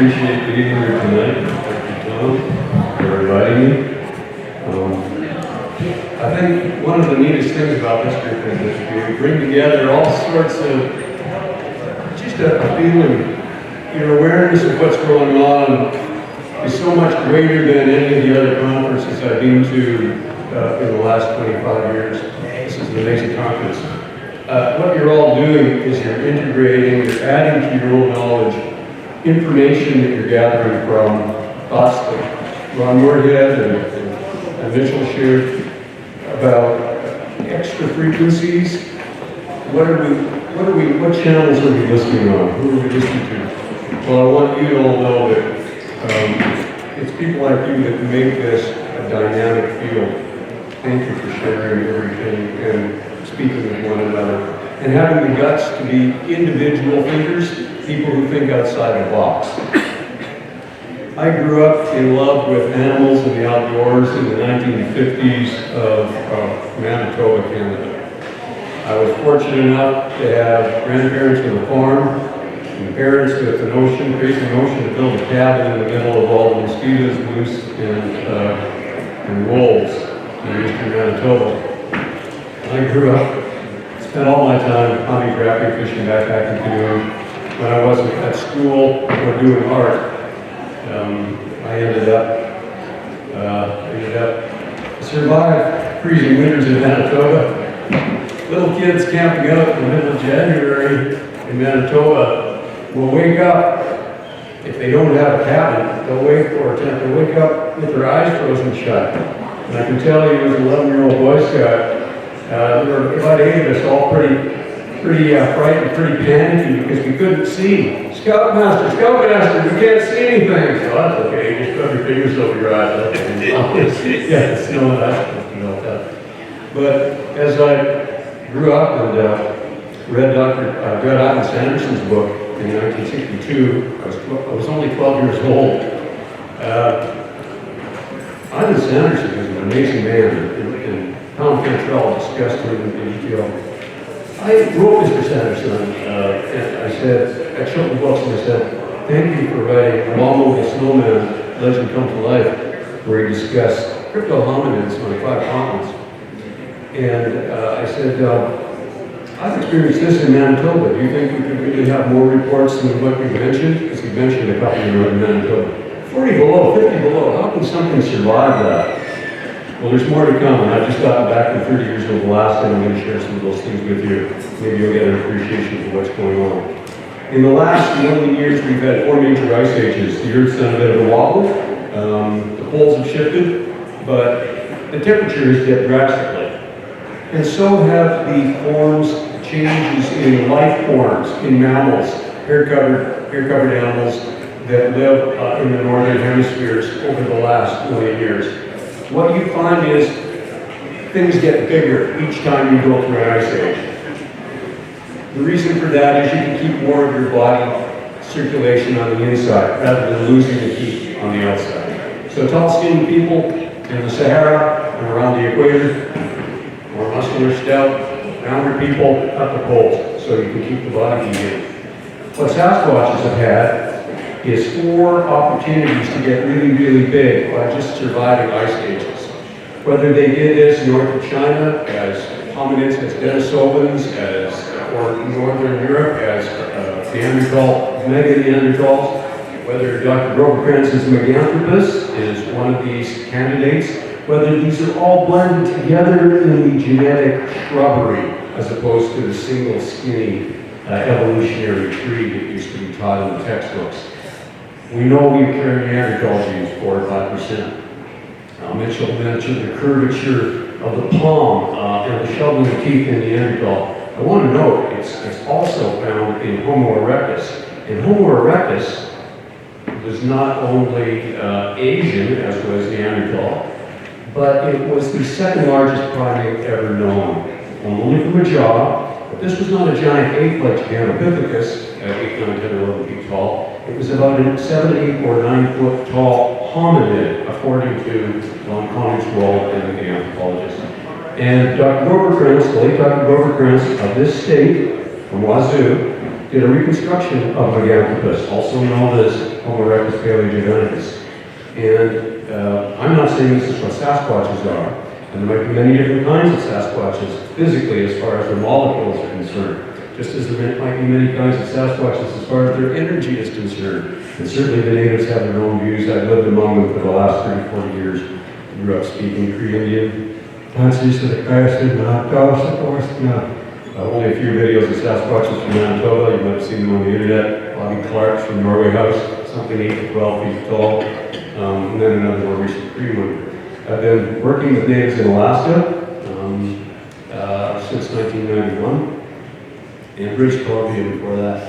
appreciate being here tonight. Thank you, Thom, for inviting me. I think one of the neatest things about this group is that we bring together all sorts of, just a feeling, your awareness of what's going on is so much greater than any of the other conferences I've been to in the last 25 years. This is an amazing conference. What you're all doing is you're integrating, you're adding to your own knowledge information that you're gathering from thoughts that Ron Moorhead and Mitchell shared about extra frequencies. What channels are we listening on? Who are we listening to? Well, I want you to all know that it's people like you that make this a dynamic field. Thank you for sharing everything and speaking with one another. And having the guts to be individual thinkers, people who think outside the box. I grew up in love with animals and the outdoors in the 1950s of Manitoba, Canada. I was fortunate enough to have grandparents with a farm and parents with an ocean, crazy notion to build a cabin in the middle of all the mosquitoes, moose, and wolves in eastern Manitoba. I grew up, spent all my time hunting, trapping, fishing, backpacking, canoeing. When I wasn't at school or doing art, I ended up survived freezing winters in Manitoba. Little kids camping out in the middle of January in Manitoba will wake up, if they don't have a cabin, they'll wake up with their eyes frozen shut. And I can tell you, as an 11-year-old Boy Scout, there were about 8 of us all pretty frightened, pretty panicky because we couldn't see. Scoutmaster, we can't see anything. So that's okay, just rub your fingers over your eyes. Okay. Yeah, it's still not that. But as I grew up and read Ivan Sanderson's book in 1962, I was only 12 years old. Ivan Sanderson was an amazing man, and Thom Cantrall discussed him in detail. I wrote Mr. Sanderson, and I said, I showed the books and I said, thank you for writing Along with the Snowman, Legend Come to Life, where he discussed crypto hominids on 5 continents. And I said, I've experienced this in Manitoba. Do you think we could really have more reports than what you mentioned? Because he mentioned a couple in Manitoba. 40 below, 50 below, how can something survive that? Well, there's more to come, and I've just gotten back from 30 years of Alaska, and I'm going to share some of those things with you. Maybe you'll get an appreciation for what's going on. In the last million years, we've had 4 major ice ages. The Earth's done a bit of a wobble. The poles have shifted, but the temperature has dipped drastically. And so have the forms, changes in life forms, in mammals, hair-covered animals that live in the northern hemispheres over the last million years. What you find is things get bigger each time you go through an ice age. The reason for that is you can keep more of your body circulation on the inside rather than losing the heat on the outside. So tall, skinny people in the Sahara and around the equator, more muscular, stout, rounder people at the poles, so you can keep the body heated. What Sasquatches have had is 4 opportunities to get really, really big by just surviving ice ages. Whether they did this north of China as hominids, as Denisovans, or northern Europe as mega Neanderthals, whether Dr. Groverkranz's Meganthropus is one of these candidates, whether these are all blended together in the genetic shrubbery as opposed to the single skinny evolutionary tree that used to be taught in the textbooks. We know we carry Neanderthal genes, 4 or 5%. Mitchell mentioned the curvature of the palm and the shoveling teeth in Neanderthal. I want to note it's also found in Homo erectus. And Homo erectus was not only Asian, as was Neanderthal, but it was the 2nd largest primate ever known. Only from a jaw, but this was not a giant ape like Gigantopithecus, 8, 9, 10, 11 feet tall. It was about a 7, 8, or 9 foot tall hominid, according to Von Konigswald and the anthropologist. And Dr. Groverkrantz, the late Dr. Groverkrantz of this state, from Wazoo, did a reconstruction of Meganthropus, also known as Homo erectus paleogeneticus. And I'm not saying this is what Sasquatches are, and there might be many different kinds of Sasquatches physically as far as their molecules are concerned, just as there might be many kinds of Sasquatches as far as their energy is concerned. And certainly the natives have their own views. I've lived among them for the last 30, 40 years. Grew up speaking Cree Indian. Answers to the question, of course, no. Only a few videos of Sasquatches from Manitoba. You might have seen them on the internet. Bobby Clark's from Norway House, something 8 to 12 feet tall. And then another more recent Cree one. I've been working with natives in Alaska since 1991, and British Columbia before that.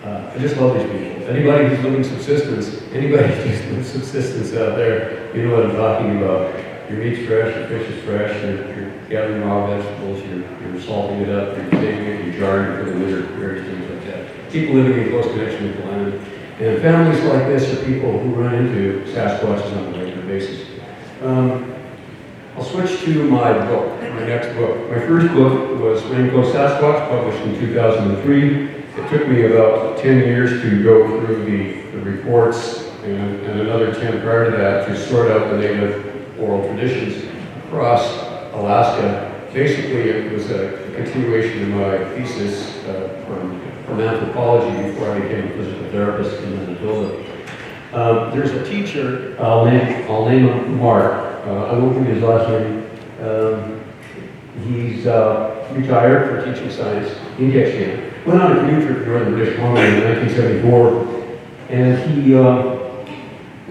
I just love these people. Anybody who's living subsistence, anybody who's living subsistence out there, you know what I'm talking about. Your meat's fresh, your fish is fresh, you're gathering raw vegetables, you're salting it up, you're saving it, you're jarring it for the winter, various things like that. People living in close connection with the land. And families like this are people who run into Sasquatches on a regular basis. I'll switch to my book, my next book. My first book was Coast Sasquatch, published in 2003. It took me about 10 years to go through the reports and another 10 prior to that to sort out the native oral traditions across Alaska. Basically, it was a continuation of my thesis from anthropology before I became a physical therapist in Manitoba. There's a teacher, I'll name him Mark. I won't give his last name. He's retired for teaching science in Ketchikan. Went on a canoe trip to northern British Columbia in 1974, and he,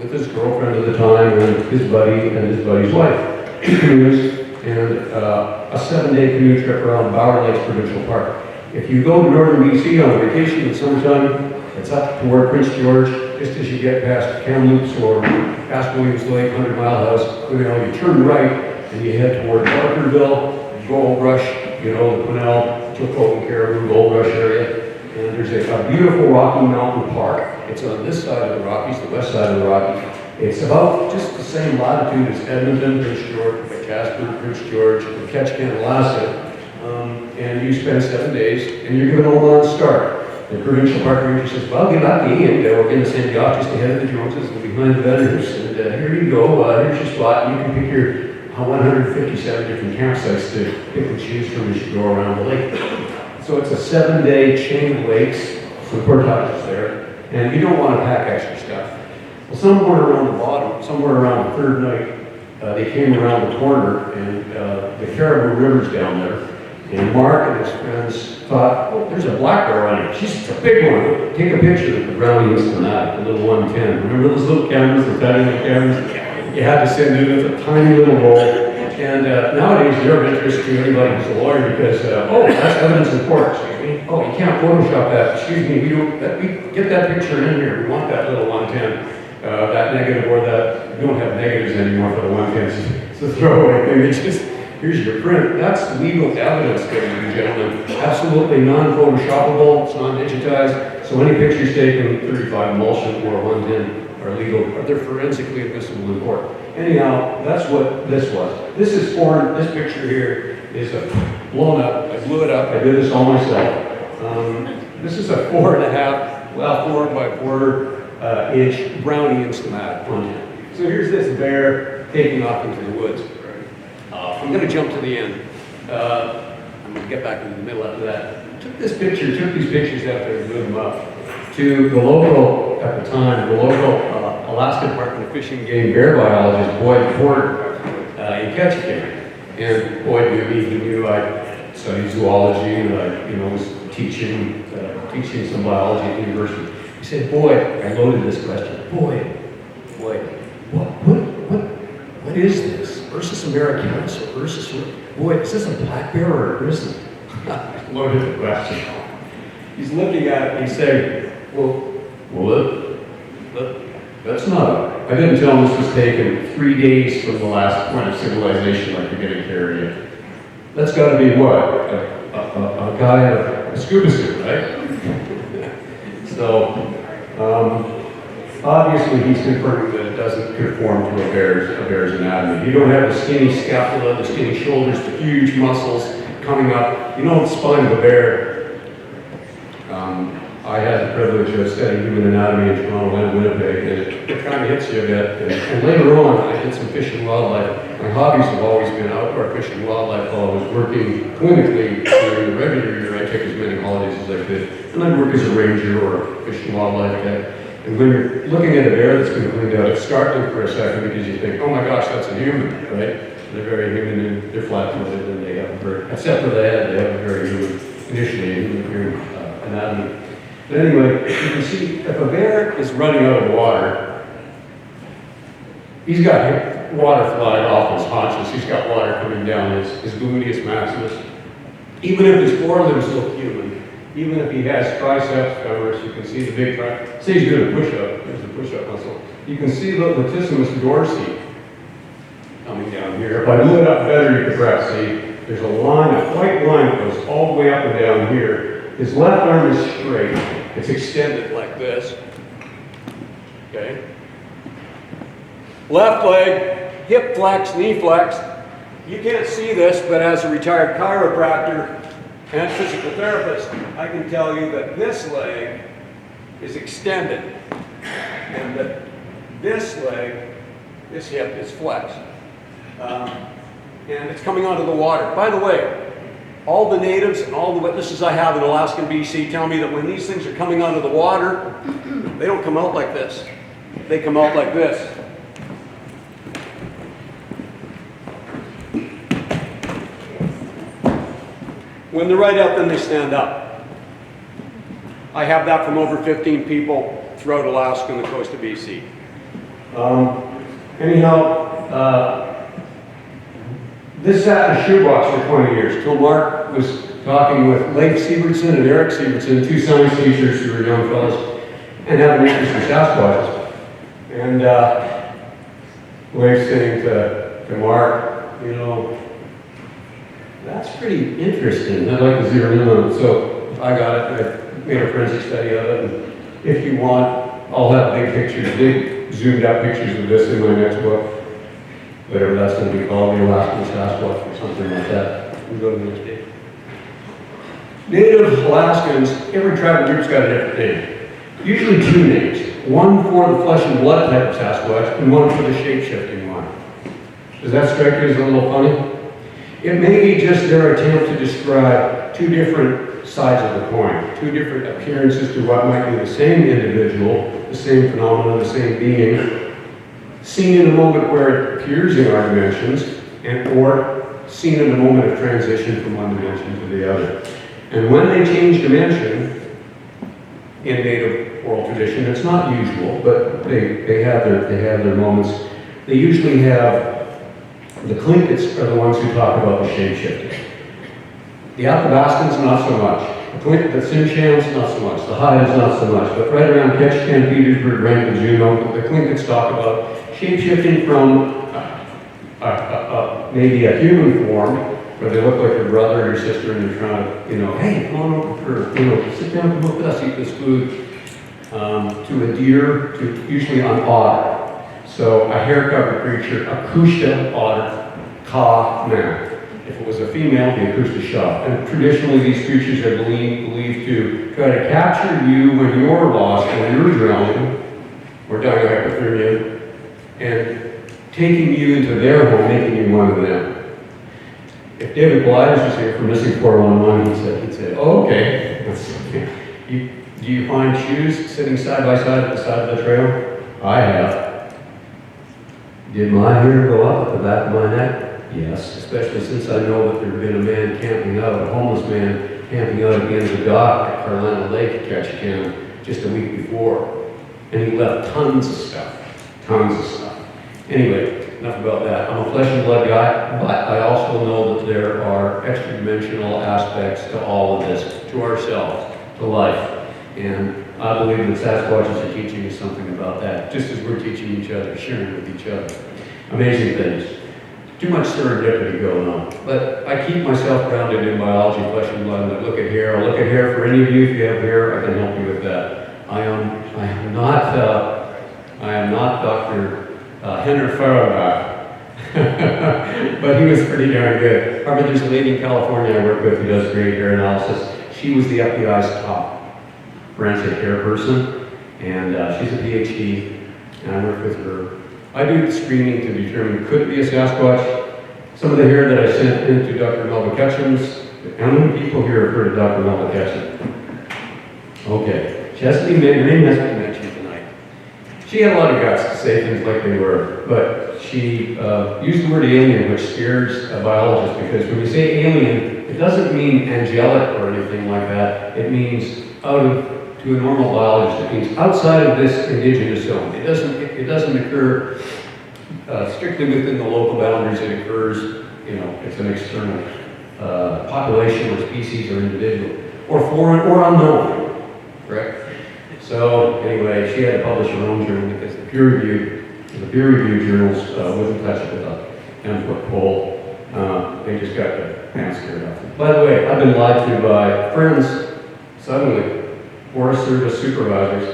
with his girlfriend at the time, and his buddy and his buddy's wife, 2 canoes, and a 7-day canoe trip around Bower Lakes Provincial Park. If you go to northern BC on vacation in the summertime, it's up toward Prince George, just as you get past Kamloops or past Williams Lake, 100 Mile House, Quinnell, you turn right and you head toward Barkerville, Gold Rush, you know, the Quinnell, Chilcotin, Caribou, Gold Rush area. And there's a beautiful Rocky Mountain Park. It's on this side of the Rockies, the west side of the Rockies. It's about just the same latitude as Edmonton, Prince George, Casper, Prince George, and Ketchikan, Alaska. And you spend 7 days, and you're given a lawn start. The provincial park ranger says, well, get lucky, and we're going to send you off just ahead of the Joneses and behind the vendors. And here you go, here's your spot. You can pick your 157 different campsites to pick and choose from as you go around the lake. So it's a 7-day chain of lakes, some portages there, and you don't want to pack extra stuff. Well, somewhere around the bottom, somewhere around the 3rd night, they came around the corner, and the Caribou River's down there. And Mark and his friends thought, oh, there's a black bear on here. She's a big one. Take a picture of the brownie Instamat, the little 110. Remember those little cameras, the tiny little cameras? You had to send it with a tiny little roll. And nowadays, they're of interest to anybody who's a lawyer because, oh, that's evidence in court, excuse me. Oh, you can't Photoshop that. Excuse me, we get that picture in here. We want that little 110. That negative or that, we don't have negatives anymore for the 110s. It's a throwaway thing. It's just, here's your print. That's legal evidence, ladies and gentlemen. Absolutely non-photoshoppable. It's non-digitized. So any pictures taken, 35 emulsion or 110 are legal. They're forensically admissible in court. Anyhow, that's what this was. This is foreign. This picture here is blown up. I blew it up. I did this all myself. This is a 4.5, well, 4 by 4 inch brownie Instamat 110. So here's this bear taking off into the woods. I'm going to jump to the end. I'm going to get back into the middle after that. Took these pictures out there and moved them up to the local, at the time, the local Alaska Department of Fish and Game bear biologist, Boyd Porter, in Ketchikan. And Boyd knew me. He knew I studied zoology and I, was teaching some biology at the university. He said, Boyd, I loaded this question. Boyd, what is this? Ursus americanus or Ursus, Boyd, is this a black bear or a grizzly? I loaded the question. He's looking at it and he's saying, that's not, I didn't tell him this was taken 3 days from the last point of civilization like you're getting carried in. That's got to be what? A guy in a scuba suit, right? So, obviously he's confirming that it doesn't conform to a bear's anatomy. You don't have the skinny scapula, the skinny shoulders, the huge muscles coming up. You know the spine of a bear, I had the privilege of studying human anatomy in Toronto and Winnipeg, and it kind of hits you a bit. And later on, I did some fish and wildlife. My hobbies have always been outdoor fish and wildlife while I was working clinically during the regular year. I took as many holidays as I could, and I'd work as a ranger or a fish and wildlife guy. And when you're looking at a bear that's been cleaned out, it's startling for a second because you think, oh my gosh, that's a human, right? They're very human and they're flat-footed and they have a very, except for the head, they have a very human, initially a human anatomy. But anyway, you can see if a bear is running out of water, he's got water flying off his haunches, he's got water coming down his gluteus maximus. Even if his forelimbs look human, even if he has triceps, femorus, you can see the big tricep. Say he's doing a push-up, there's a push-up muscle. You can see the latissimus dorsi coming down here. If I move it up better, you can perhaps see there's a line, a white line that goes all the way up and down here. His left arm is straight. It's extended like this. Okay? Left leg, hip flex, knee flex. You can't see this, but as a retired chiropractor and physical therapist, I can tell you that this leg is extended and that this leg, this hip is flexed. And it's coming onto the water. By the way, all the natives and all the witnesses I have in Alaska and BC tell me that when these things are coming onto the water, they don't come out like this. They come out like this. When they're right up, then they stand up. I have that from over 15 people throughout Alaska and the coast of BC. This sat in a shoebox for 20 years till Mark was talking with Leif Sievertson and Eric Sievertson, two science teachers who were young fellows, and had an interest in Sasquatches. And Leif saying to Mark, you know, that's pretty interesting. I'd like to zero in on it. So I got it. I made a forensic study of it. And if you want, I'll have big pictures, big zoomed out pictures of this in my next book. Whatever that's going to be called, the Alaskan Sasquatch or something like that. We'll go to the next page. Native Alaskans, every tribal group's got a different name. Usually two names. One for the flesh and blood type of Sasquatch, and one for the shape-shifting one. Does that strike you as a little funny? It may be just their attempt to describe two different sides of the coin, two different appearances to what might be the same individual, the same phenomenon, the same being, seen in a moment where it appears in our dimensions, or seen in a moment of transition from one dimension to the other. And when they change dimension, in native oral tradition, it's not usual, but they have their moments. They usually have, the Tlinkits are the ones who talk about the shape-shifting. The Athabascans, not so much. The Tsimshians, not so much. The Haidas, not so much. But right around Ketchikan, Petersburg, Rankin, Juneau, the Tlinkits talk about shape-shifting from maybe a human form, where they look like your brother or your sister and they're trying to, you know, hey, come on over for, you know, sit down, come with us, eat this food, to a deer, to usually an otter. So a hair-covered creature, a kushta otter, ka man. If it was a female, the kushta shah. And traditionally, these creatures are believed to try to capture you when you're lost, when you're drowning, or dying of hypothermia, and taking you into their home, making you one of them. If David Blythe was here for Missing 411, he'd say, oh, okay. Do you find shoes sitting side by side at the side of the trail? I have. Did my hair go up at the back of my neck? Yes, especially since I know that there had been a man camping out, a homeless man camping out at the end of the dock at Carolina Lake at Ketchikan just a week before. And he left tons of stuff. Anyway, enough about that. I'm a flesh and blood guy, but I also know that there are extra-dimensional aspects to all of this, to ourselves, to life. And I believe that Sasquatches are teaching us something about that, just as we're teaching each other, sharing with each other. Amazing things. Too much serendipity going on. But I keep myself grounded in biology, flesh and blood, and I look at hair. I'll look at hair for any of you. If you have hair, I can help you with that. I am not Dr. Henry Feuerbach, but he was pretty darn good. However, there's a lady in California I work with who does great hair analysis. She was the FBI's top forensic care person, and she's a PhD, and I work with her. I do the screening to determine could it be a Sasquatch. Some of the hair that I sent into Dr. Melba Ketchum's. How many people here have heard of Dr. Melba Ketchum? Okay, her name has been mentioned tonight. She had a lot of guts to say things like they were, but she used the word alien, which scares a biologist, because when you say alien, it doesn't mean angelic or anything like that. It means to a normal biologist, it means outside of this indigenous zone. It doesn't occur strictly within the local boundaries. It occurs, it's an external population or species or individual, or foreign or unknown, correct? So anyway, she had to publish her own journal because the peer-reviewed journals wouldn't touch it with a 10-foot pole. They just got the pants scared off them. By the way, I've been lied to by friends, suddenly, Forest Service supervisors.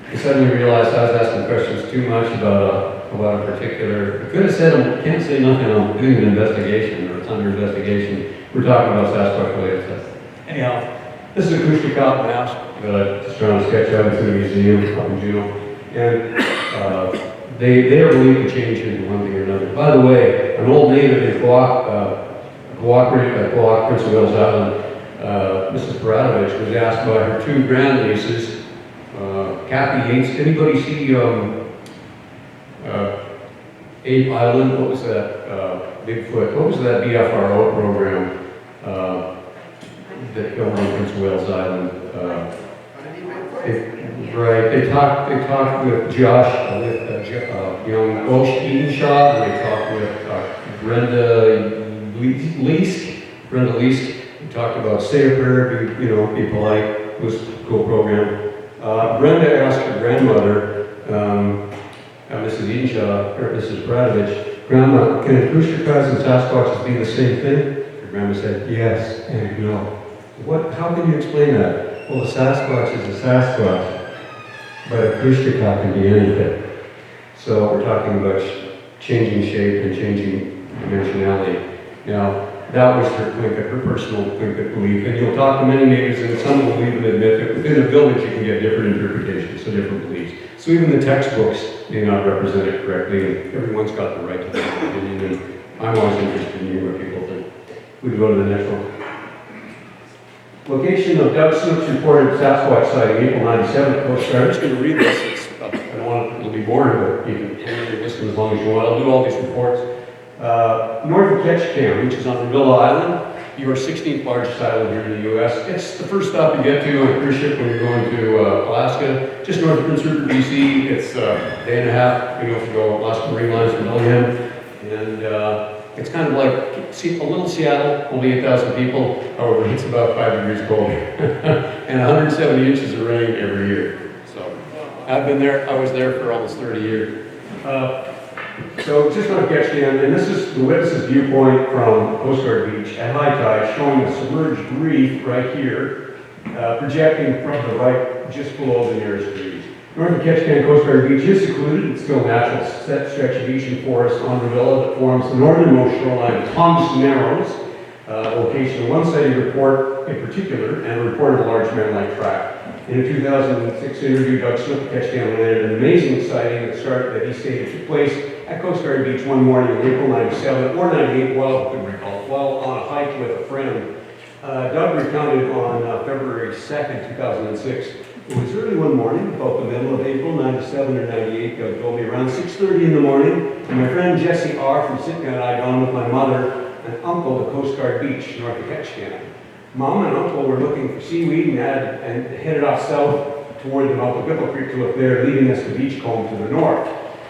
I suddenly realized I was asking questions too much about a particular, I could have said, I can't say nothing, I'm doing an investigation, or it's under investigation. We're talking about Sasquatch related stuff. Anyhow, this is a Ketchikan map that I'm just trying to sketch out into the museum up in Juneau. And they are believed to change into one thing or another. By the way, an old native in Quoc, Prince of Wales Island, Mrs. Paradovich, was asked by her two grandnieces, Kathy Yates. Anybody see Ape Island? What was that? Bigfoot. What was that BFRO program that filmed on Prince of Wales Island? They talked with Josh, with young Osh Edenshaw, and they talked with Brenda Leask. We talked about say a prayer, be polite. It was a cool program. Brenda asked her grandmother, Mrs. Edenshaw, or Mrs. Bradovich, Grandma, can Ketchikan and Sasquatches be the same thing? Her grandma said, yes and no. How can you explain that? Well, a Sasquatch is a Sasquatch, but a Ketchikan can be anything. So we're talking about changing shape and changing dimensionality. Now, that was her personal Tlingit belief. And you'll talk to many natives, and some will even admit that within a village you can get different interpretations, so different beliefs. So even the textbooks may not represent it correctly, and everyone's got the right to their opinion, and I'm always interested in hearing what people think. We can go to the next one. Location of Doug Snook's reported Sasquatch sighting, April 97 at Coast Guard. I'm just going to read this. I don't want it to be boring, but you can hang in listen as long as you want. I'll do all these reports. North of Ketchikan, which is on Revilla Island, your 16th largest island here in the U.S. It's the first stop you get to on a cruise ship when you're going to Alaska. Just north of Prince Rupert, BC. It's a day and a half, if you go Alaska Marine Lines from Bellingham. And it's kind of like a little Seattle, only 8,000 people. However, it's about 5 degrees cold. And 170 inches of rain every year. So I've been there, I was there for almost 30 years. So just on Ketchikan, and this is the witness's viewpoint from Coast Guard Beach at high tide, showing a submerged reef right here, projecting from the right just below the nearest reef. North of Ketchikan, Coast Guard Beach is secluded. It's still a natural stretch of beach and forest on Revilla that forms the northernmost shoreline of Thom's Narrows, location. One sighting report in particular, and a report of a large man-like track. In a 2006 interview, Doug Snook of Ketchikan landed an amazing sighting that he stated took place at Coast Guard Beach one morning in April 97 or 98, while on a hike with a friend. Doug recounted on February 2nd, 2006. It was early one morning, about the middle of April, 97 or 98, Doug told me, around 6:30 in the morning, and my friend Jesse R. from Sitka and I gone with my mother and uncle to Coast Guard Beach, north of Ketchikan. Mom and uncle were looking for seaweed and headed off south toward the mouth of Whipple Creek to look there, leading us to Beachcomb to the north.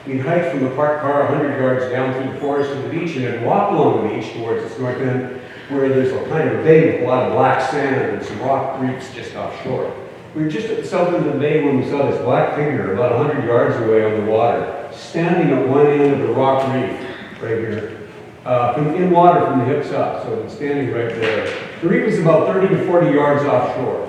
We'd hike from the parked car 100 yards down through the forest to the beach and then walk along the beach towards its north end, where there's a kind of a bay with a lot of black sand and some rock reefs just offshore. We were just at the south end of the bay when we saw this black figure about 100 yards away on the water, standing at one end of the rock reef, right here, in water from the hips up, so it's standing right there. The reef is about 30 to 40 yards offshore.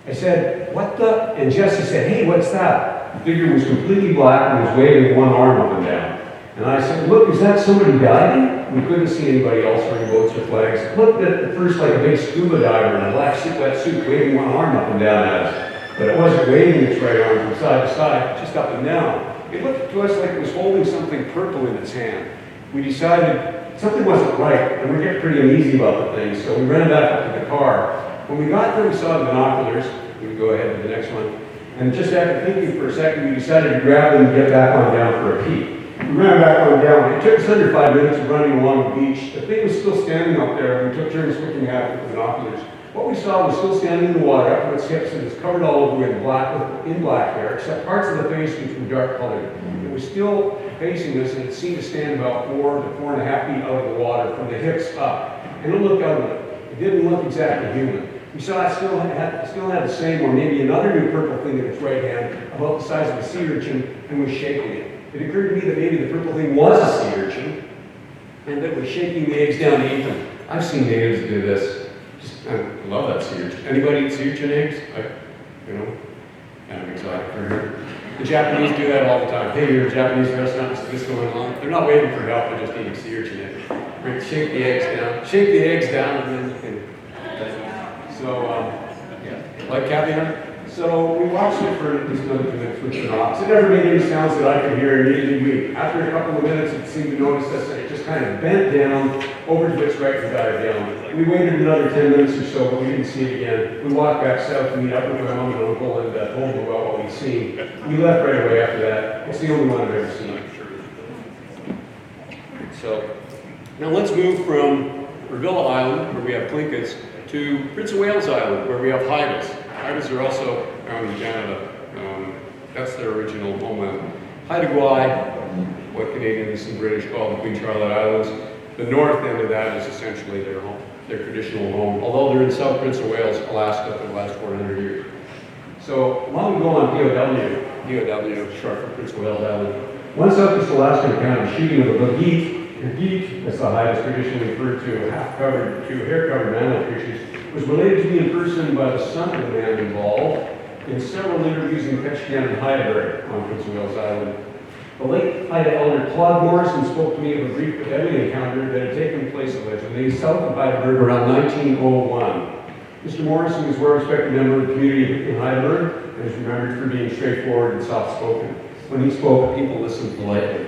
I said, what the? And Jesse said, hey, what's that? The figure was completely black and was waving one arm up and down. And I said, look, is that somebody diving? We couldn't see anybody else wearing boats or flags. Looked at first like a big scuba diver in a black wetsuit waving one arm up and down at us. but it wasn't waving its right arm from side to side, just up and down. It looked to us like it was holding something purple in its hand. We decided something wasn't right, and we get pretty uneasy about the thing, so we ran back up to the car. When we got there, we saw the binoculars. We can go ahead to the next one. And just after thinking for a second, we decided to grab them and get back on down for a peek. We ran back on down. It took us under 5 minutes of running along the beach. The thing was still standing up there. We took turns looking at it with the binoculars. What we saw was still standing in the water up to its hips, and it was covered all over in black hair, except parts of the face which were dark colored. It was still facing us, and it seemed to stand about 4 to 4.5 feet out of the water from the hips up. And it looked ugly. It didn't look exactly human. We saw it still had the same, or maybe another new purple thing in its right hand, about the size of a sea urchin, and was shaking it. It occurred to me that maybe the purple thing was a sea urchin, and that it was shaking the eggs down to eat them. I've seen natives do this. I love that sea urchin. Anybody eat sea urchin eggs? Kind of exotic for here. The Japanese do that all the time. Hey, you're a Japanese restaurant, is this going on? They're not waiting for help, they're just eating sea urchin eggs. Right, shake the eggs down, and then you can. Like caviar. So we watched it for at least another 2 minutes with the knobs. It never made any sounds that I could hear immediately. After a couple of minutes, it seemed to notice us, and it just kind of bent down over to its right and dived down. We waited another 10 minutes or so, but we didn't see it again. We walked back south to meet up with my mom and uncle and told them about what we'd seen. We left right away after that. It's the only one I've ever seen. So now let's move from Revilla Island, where we have Tlingits, to Prince of Wales Island, where we have Haidas. Haidas are also found in Canada. That's their original homeland. Haida Gwaii, what Canadians and British call the Queen Charlotte Islands. The north end of that is essentially their home, their traditional home, although they're in South Prince of Wales, Alaska, for the last 400 years. So while we go on POW, short for Prince of Wales Island, one Southeast Alaskan account of shooting of a bageet, as the Haidas traditionally referred to, hair-covered mammal creatures, was related to me in person by the son of the man involved in several interviews in Ketchikan and Heidelberg on Prince of Wales Island. The late Haida elder Claude Morrison spoke to me of a brief but deadly encounter that had taken place allegedly south of Heidelberg around 1901. Mr. Morrison was a well-respected member of the community in Heidelberg and is remembered for being straightforward and soft-spoken. When he spoke, people listened politely.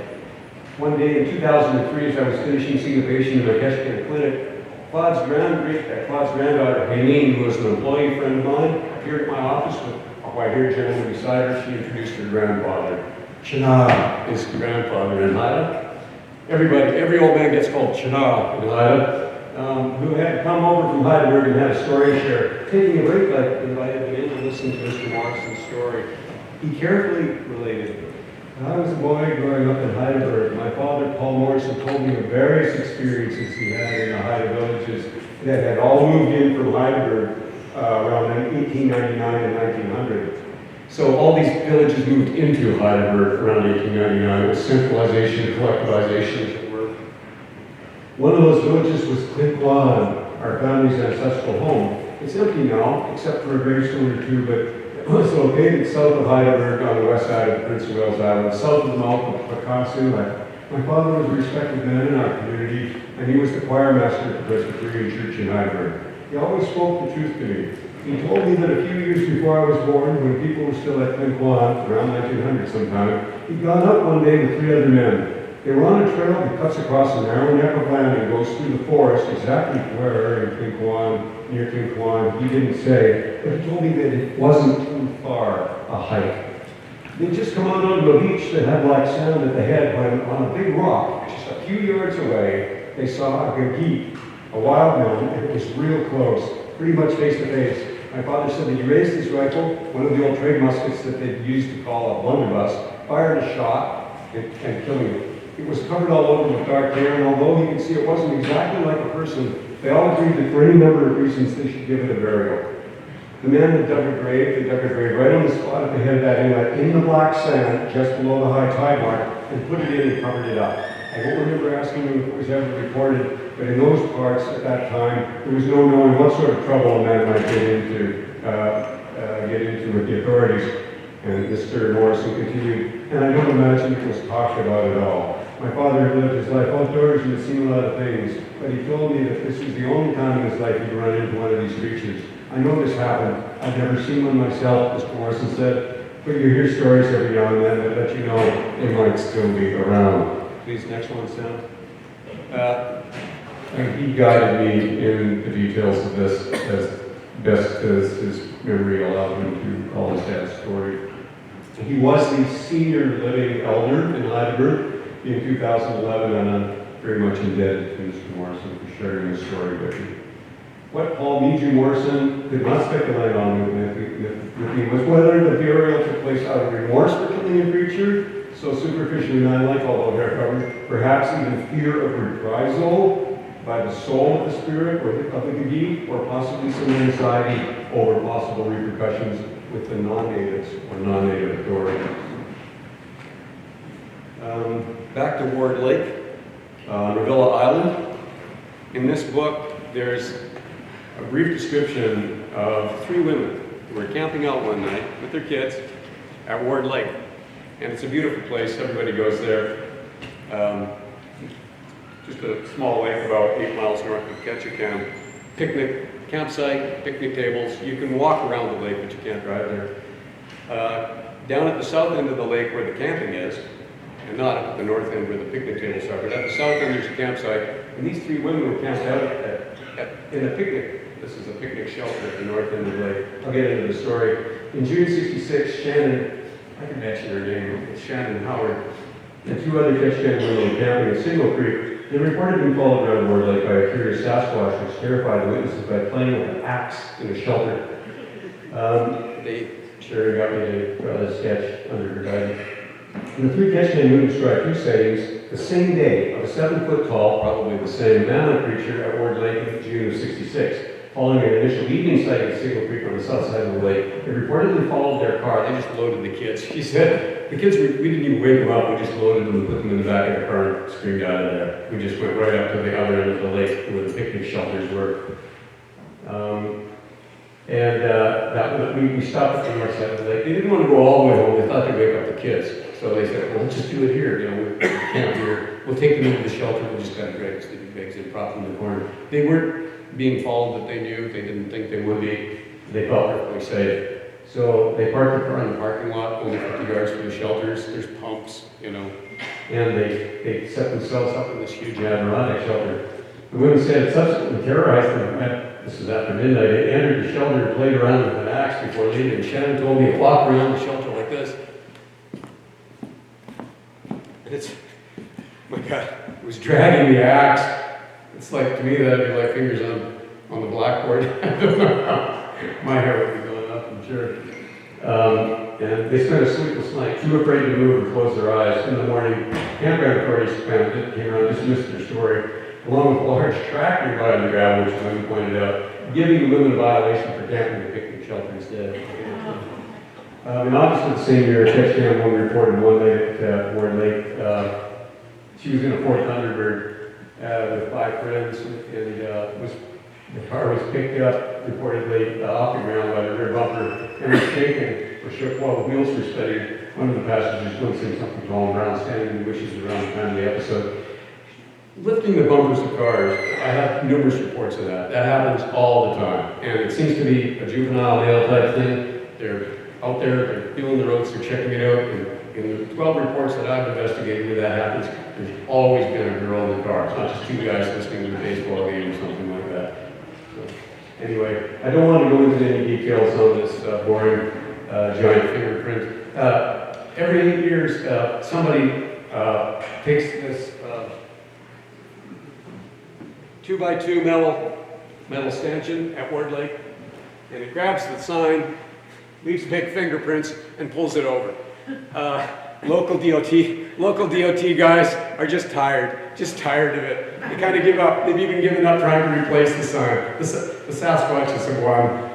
One day in 2003, as I was finishing seeing a patient in my Ketchikan clinic, Claude's granddaughter, Helene, who was an employee friend of mine, appeared at my office with a white-haired gentleman beside her. She introduced her grandfather. Chana is grandfather in Haida. Every old man gets called Chana in Haida, who had come over from Heidelberg and had a story to share. Taking a break, I invited him in to listen to Mr. Morrison's story. He carefully related, when I was a boy growing up in Heidelberg, my father, Paul Morrison, told me of various experiences he had in the Haida villages that had all moved in from Heidelberg around 1899 and 1900. So all these villages moved into Heidelberg around 1899. It was centralization, collectivization, as it were. One of those villages was Ketchikan, our family's ancestral home. It's empty now, except for a gravestone or two, but it was located south of Heidelberg on the west side of Prince of Wales Island, south of the mouth of Picasso. My father was a respected man in our community, and he was the choir master at the Presbyterian Church in Heidelberg. He always spoke the truth to me. He told me that a few years before I was born, when people were still at Ketchikan, around 1900 sometime, he'd gone out one day with 3 other men. They were on a trail that cuts across a narrow neck of land and goes through the forest, exactly where in Ketchikan, near Ketchikan, he didn't say, but he told me that it wasn't too far a hike. They'd just come out onto a beach that had black sand at the head when on a big rock, just a few yards away, they saw a gageet, a wild man, and it was real close, pretty much face to face. My father said that he raised his rifle, one of the old trade muskets that they'd used to call a blunderbuss, fired a shot, and killed him. It was covered all over with dark hair, and although he could see it wasn't exactly like a person, they all agreed that for any number of reasons they should give it a burial. The men had dug a grave right on the spot at the head of that inlet, in the black sand, just below the high tide mark, and put it in and covered it up. I don't remember asking him if it was ever reported, but in those parts at that time, there was no knowing what sort of trouble a man might get into with the authorities. And Mr. Morrison continued, and I don't imagine it was talked about at all. My father had lived his life outdoors and had seen a lot of things, but he told me that this was the only time in his life he'd run into one of these creatures. I know this happened. I've never seen one myself, Mr. Morrison said, but you hear stories every now and then that let you know they might still be around. Please, next one, Sam. He guided me in the details of this as best as his memory allowed him to call his dad's story. He was the senior living elder in Heidelberg in 2011, and I'm very much indebted to Mr. Morrison for sharing this story with me. What Paul Meiju Morrison did not speculate on with me was whether the burial took place out of remorse for killing a creature so superficially man-like, although hair covered, perhaps even fear of reprisal by the soul of the spirit or of the Gagi, or possibly some anxiety over possible repercussions with the non-natives or non-native authorities. Back to Ward Lake, Revilla Island. In this book, there's a brief description of 3 women who were camping out one night with their kids at Ward Lake. And it's a beautiful place, everybody goes there. Just a small lake about 8 miles north of Ketchikan. Picnic campsite, picnic tables. You can walk around the lake, but you can't drive there. Down at the south end of the lake where the camping is, and not at the north end where the picnic tables are, but at the south end there's a campsite, and these 3 women were camped out in a picnic. This is a picnic shelter at the north end of the lake. I'll get into the story. In June '66, Shannon, I can mention her name, it's Shannon Howard, and 2 other Ketchikan women were camping at Signal Creek. They reported being followed around Ward Lake by a curious Sasquatch, which terrified the witnesses by playing with an axe in a shelter. Sherry got me to draw this sketch under her guidance. And the 3 Ketchikan women described 2 sightings the same day of a 7-foot-tall, probably the same mammoth creature at Ward Lake in June of '66. Following an initial evening sighting at Signal Creek on the south side of the lake, they reportedly followed their car. They just loaded the kids. She said, the kids, we didn't even wake them up. We just loaded them and put them in the back of the car and screamed out of there. We just went right up to the other end of the lake where the picnic shelters were. We stopped at the north side of the lake. They didn't want to go all the way home. They thought they'd wake up the kids. So they said, well, let's just do it here. You know, we camp here. We'll take them into the shelter. We'll just kind of drag sleeping bags and prop them in the corner. They weren't being followed that they knew. They didn't think they would be. They felt perfectly safe. So they parked their car in the parking lot, only 50 yards from the shelters. There's pumps, you know. And they set themselves up in this huge Adirondack shelter. The women said it subsequently terrorized them. This is after midnight. They entered the shelter and played around with an axe before leaving. And Shannon told me to walk around the shelter like this. And it's, my God, it was dragging the axe. It's like, to me, that'd be like fingers on the blackboard. I don't know how my hair would be going up, I'm sure. And they spent a sleepless night, too afraid to move or close their eyes. In the morning, campground authorities came around, dismissed their story, along with a large track nearby on the gravel, which the women pointed out, giving the women a violation for camping the picnic shelter instead. In August of the same year, a Ketchikan woman reported one night at Ward Lake. She was in a Ford Thunderbird with 5 friends, and the car was picked up, reportedly off the ground by the rear bumper, and was shaken or shook while the wheels were steady. One of the passengers noticing something tall and brown standing in the bushes around the time of the episode. Lifting the bumpers of cars, I have numerous reports of that. That happens all the time, and it seems to be a juvenile male type thing. They're out there, they're feeling the roads, they're checking it out. And in the 12 reports that I've investigated where that happens, there's always been a girl in the car. It's not just 2 guys listening to a baseball game or something like that. So, anyway, I don't want to go into any details on this boring giant fingerprint. Every 8 years, somebody takes this 2x2 metal stanchion at Ward Lake, and it grabs the sign, leaves big fingerprints, and pulls it over. Local DOT guys are just tired of it. They kind of give up. They've even given up trying to replace the sign. The Sasquatches have won.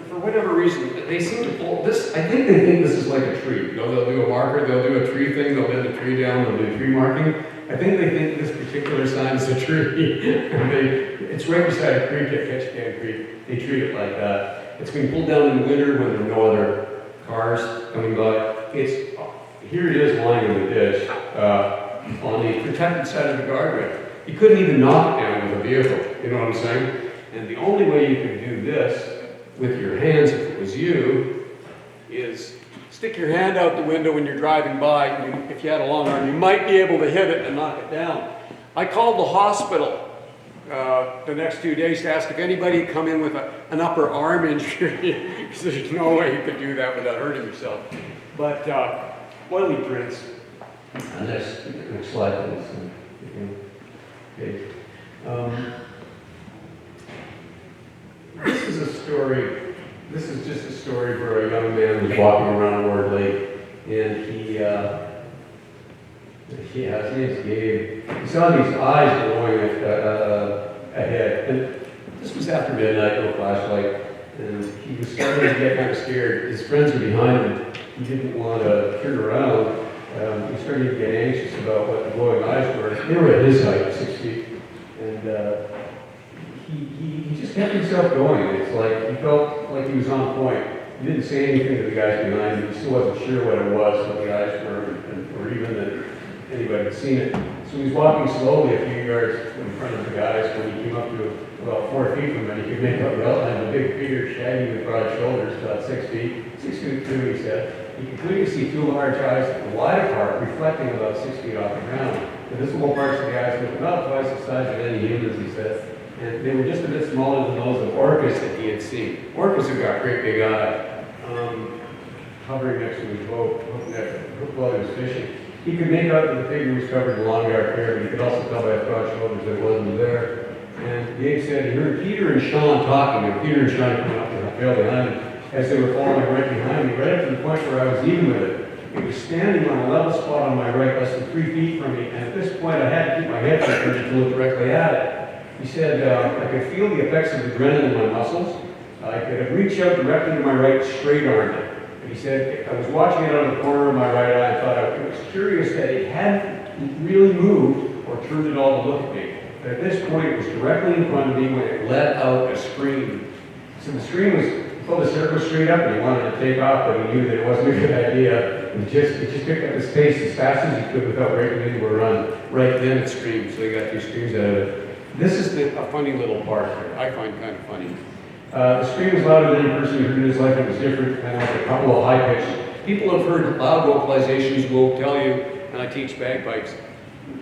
For whatever reason, they seem to pull this. I think they think this is like a tree. You know, they'll do a marker, they'll do a tree thing, they'll bend the tree down, they'll do tree marking. I think they think this particular sign is a tree. And it's right beside a creek at Ketchikan Creek. They treat it like that. It's being pulled down in the winter when there are no other cars coming by. Here it is lying in the ditch on the protected side of the guardrail. You couldn't even knock it down with a vehicle, you know what I'm saying? And the only way you could do this with your hands, if it was you, is stick your hand out the window when you're driving by. And if you had a long arm, you might be able to hit it and knock it down. I called the hospital the next 2 days to ask if anybody had come in with an upper arm injury, because there's no way you could do that without hurting yourself. But oily prints. And next slide, please. Okay. This is a story. This is just a story where a young man was walking around Ward Lake, and his name's Gabe. He saw these eyes glowing ahead, and this was after midnight, no flashlight, and he was starting to get kind of scared. His friends were behind him. He didn't want to turn around. He started to get anxious about what the glowing eyes were. They were at his height, 6 feet, and he just kept himself going. It's like he felt like he was on point. He didn't say anything to the guys behind him. He still wasn't sure what it was, what the eyes were, or even that anybody had seen it. So he was walking slowly a few yards in front of the guys. When he came up to about 4 feet from them, he could make out the outline of a big figure, shaggy with broad shoulders, about 6 feet. 6 feet 2, he said. He could clearly see two large eyes at the wide part, reflecting about 6 feet off the ground. The visible parts of the eyes were about twice the size of any humans, he said. And they were just a bit smaller than those of orcas that he had seen. Orcas have got great big eyes. Hovering next to his boat while he was fishing. He could make out that the figure was covered in long dark hair, but he could also tell by his broad shoulders that it wasn't there. And Gabe said he heard Peter and Sean talking, and Peter and Sean coming up to the trail behind him as they were following right behind me, right up to the point where I was even with it. It was standing on a level spot on my right, less than 3 feet from me, and at this point I had to keep my head turned to look directly at it. He said, I could feel the effects of adrenaline in my muscles. I could reach out directly to my right, straight arm it. And he said, I was watching it out of the corner of my right eye and thought it was curious that it hadn't really moved or turned it all to look at me. But at this point, it was directly in front of me when it let out a scream. So the scream was pulled the circle straight up, and he wanted to take off, but he knew that it wasn't a good idea. He just picked up his pace as fast as he could without breaking into a run. Right then it screamed, so he got 2 screams out of it. This is a funny little part here, I find kind of funny. The scream was louder than any person who heard in his life. It was different, kind of like a couple of high pitched. People have heard loud vocalizations will tell you, and I teach bagpipes.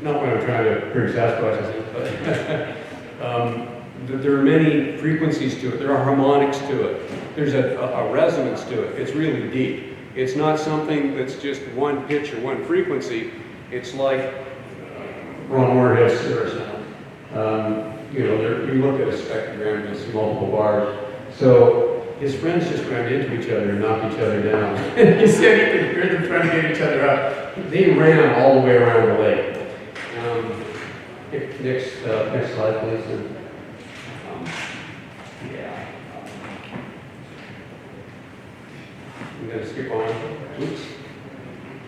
Not when I'm trying to hear Sasquatch, but there are many frequencies to it. There are harmonics to it. There's a resonance to it. It's really deep. It's not something that's just one pitch or one frequency. It's like Ron Moorhead's or something. You look at a spectrogram and it's multiple bars. So his friends just ran into each other and knocked each other down. He said he could hear them trying to get each other out. They ran all the way around the lake. Next slide, please. I'm going to skip on. Oops.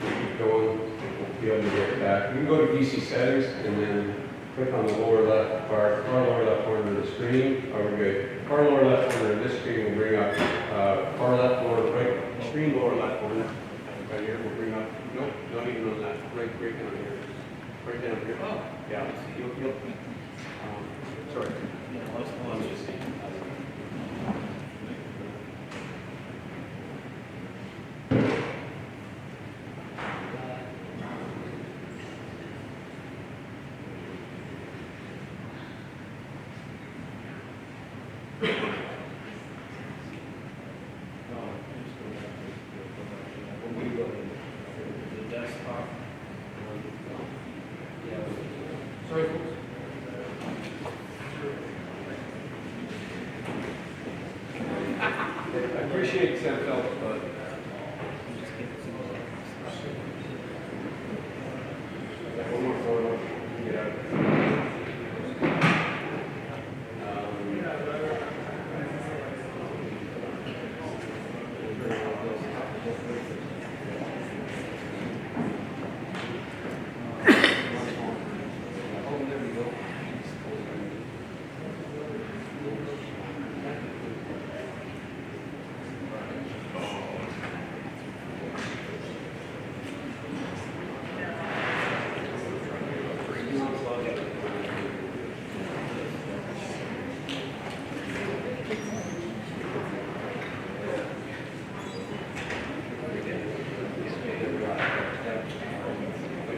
Keep going. We'll be able to get it back. You can go to DC settings and then click on the lower left part, far lower left corner of the screen. Oh, we're good. Far lower left corner of this screen will bring up far left, lower right, screen lower left corner. Right here will bring up, nope, not even on that. Right down here. Right down here. Oh, yeah. Sorry. Let me just see.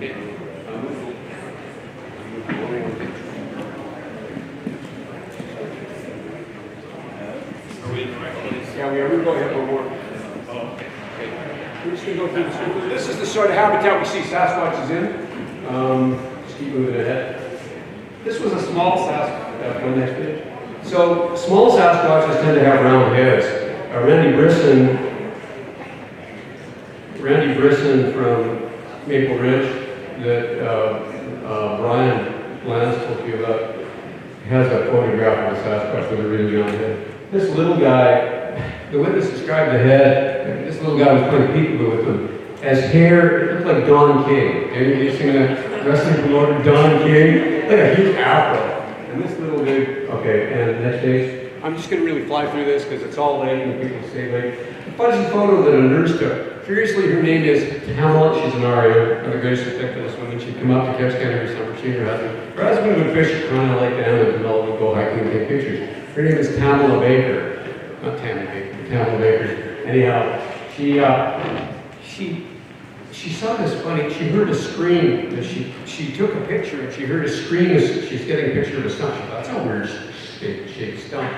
Okay. Yeah, we are. We'll go ahead one more. Okay. We're just going to go through this. This is the sort of habitat we see Sasquatches in. Just keep moving ahead. This was a small Sasquatch. One next page. So small Sasquatches tend to have round heads. Randy Brisson from Maple Ridge that Brian Lance told you about has a photograph of a Sasquatch with a really round head. This little guy, the witness described the head, this little guy was playing peekaboo with him. As hair, it looked like Don King. Maybe you've seen a wrestling promoter, Don King, like a huge afro. And this little dude, okay, and next page. I'm just going to really fly through this because it's all late and people stay late. A fuzzy photo that a nurse took. Curiously, her name is Pamela. She's an RA. I'm the greatest respect for this woman. She'd come up to Ketchikan every summer. She and her husband. Her husband would fish at Cantrall Lake down in Cantrall and go hiking and take pictures. Her name is Pamela Baker. Not Tammy Baker, but Pamela Baker. Anyhow, she saw this funny, she heard a scream, that she took a picture and she heard a scream as she's getting a picture of a stump. She thought, that's a weird shaped stump.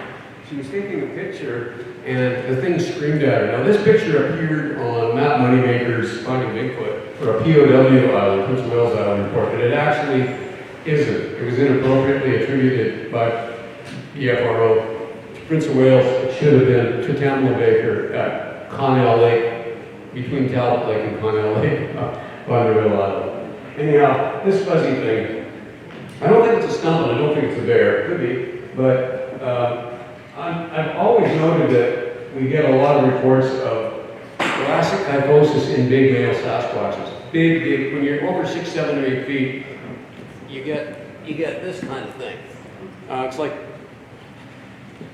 She was taking a picture and the thing screamed at her. Now this picture appeared on Matt Moneymaker's Finding Bigfoot for a POW island, Prince of Wales Island report, but it actually isn't. It was inappropriately attributed by the FRO to Prince of Wales. It should have been to Pamela Baker at Cantrall Lake, between Talbot Lake and Cantrall Lake, on the real island. Anyhow, this fuzzy thing, I don't think it's a stump and I don't think it's a bear. It could be, but I've always noted that we get a lot of reports of thoracic kyphosis in big male Sasquatches. Big, when you're over 6, 7, or 8 feet, you get this kind of thing. It's like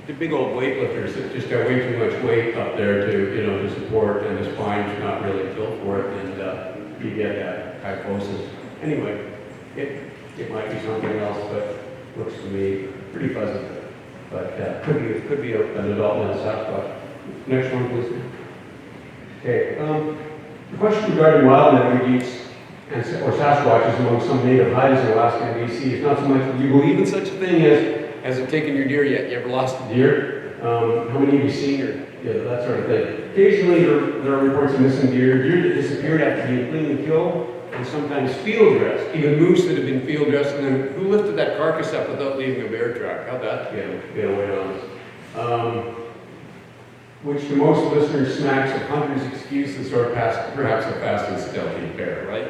the big old weightlifters that just got way too much weight up there to support, and the spine's not really built for it, and you get that kyphosis. Anyway, it might be something else, but looks to me pretty fuzzy. But could be an adult male Sasquatch. Next one, please. Okay. The question regarding wild meadow or Sasquatches among some native hides in Alaska and BC is not so much, do you believe in such a thing as it taken your deer yet? You ever lost a deer? How many have you seen? That sort of thing. Occasionally there are reports of missing deer that disappeared after being cleanly killed, and sometimes field dressed. Even moose that have been field dressed, and then who lifted that carcass up without leaving a bear track? How'd that get away on us? Which to most listeners smacks of hunter's excuses or perhaps a fast and stealthy bear, right?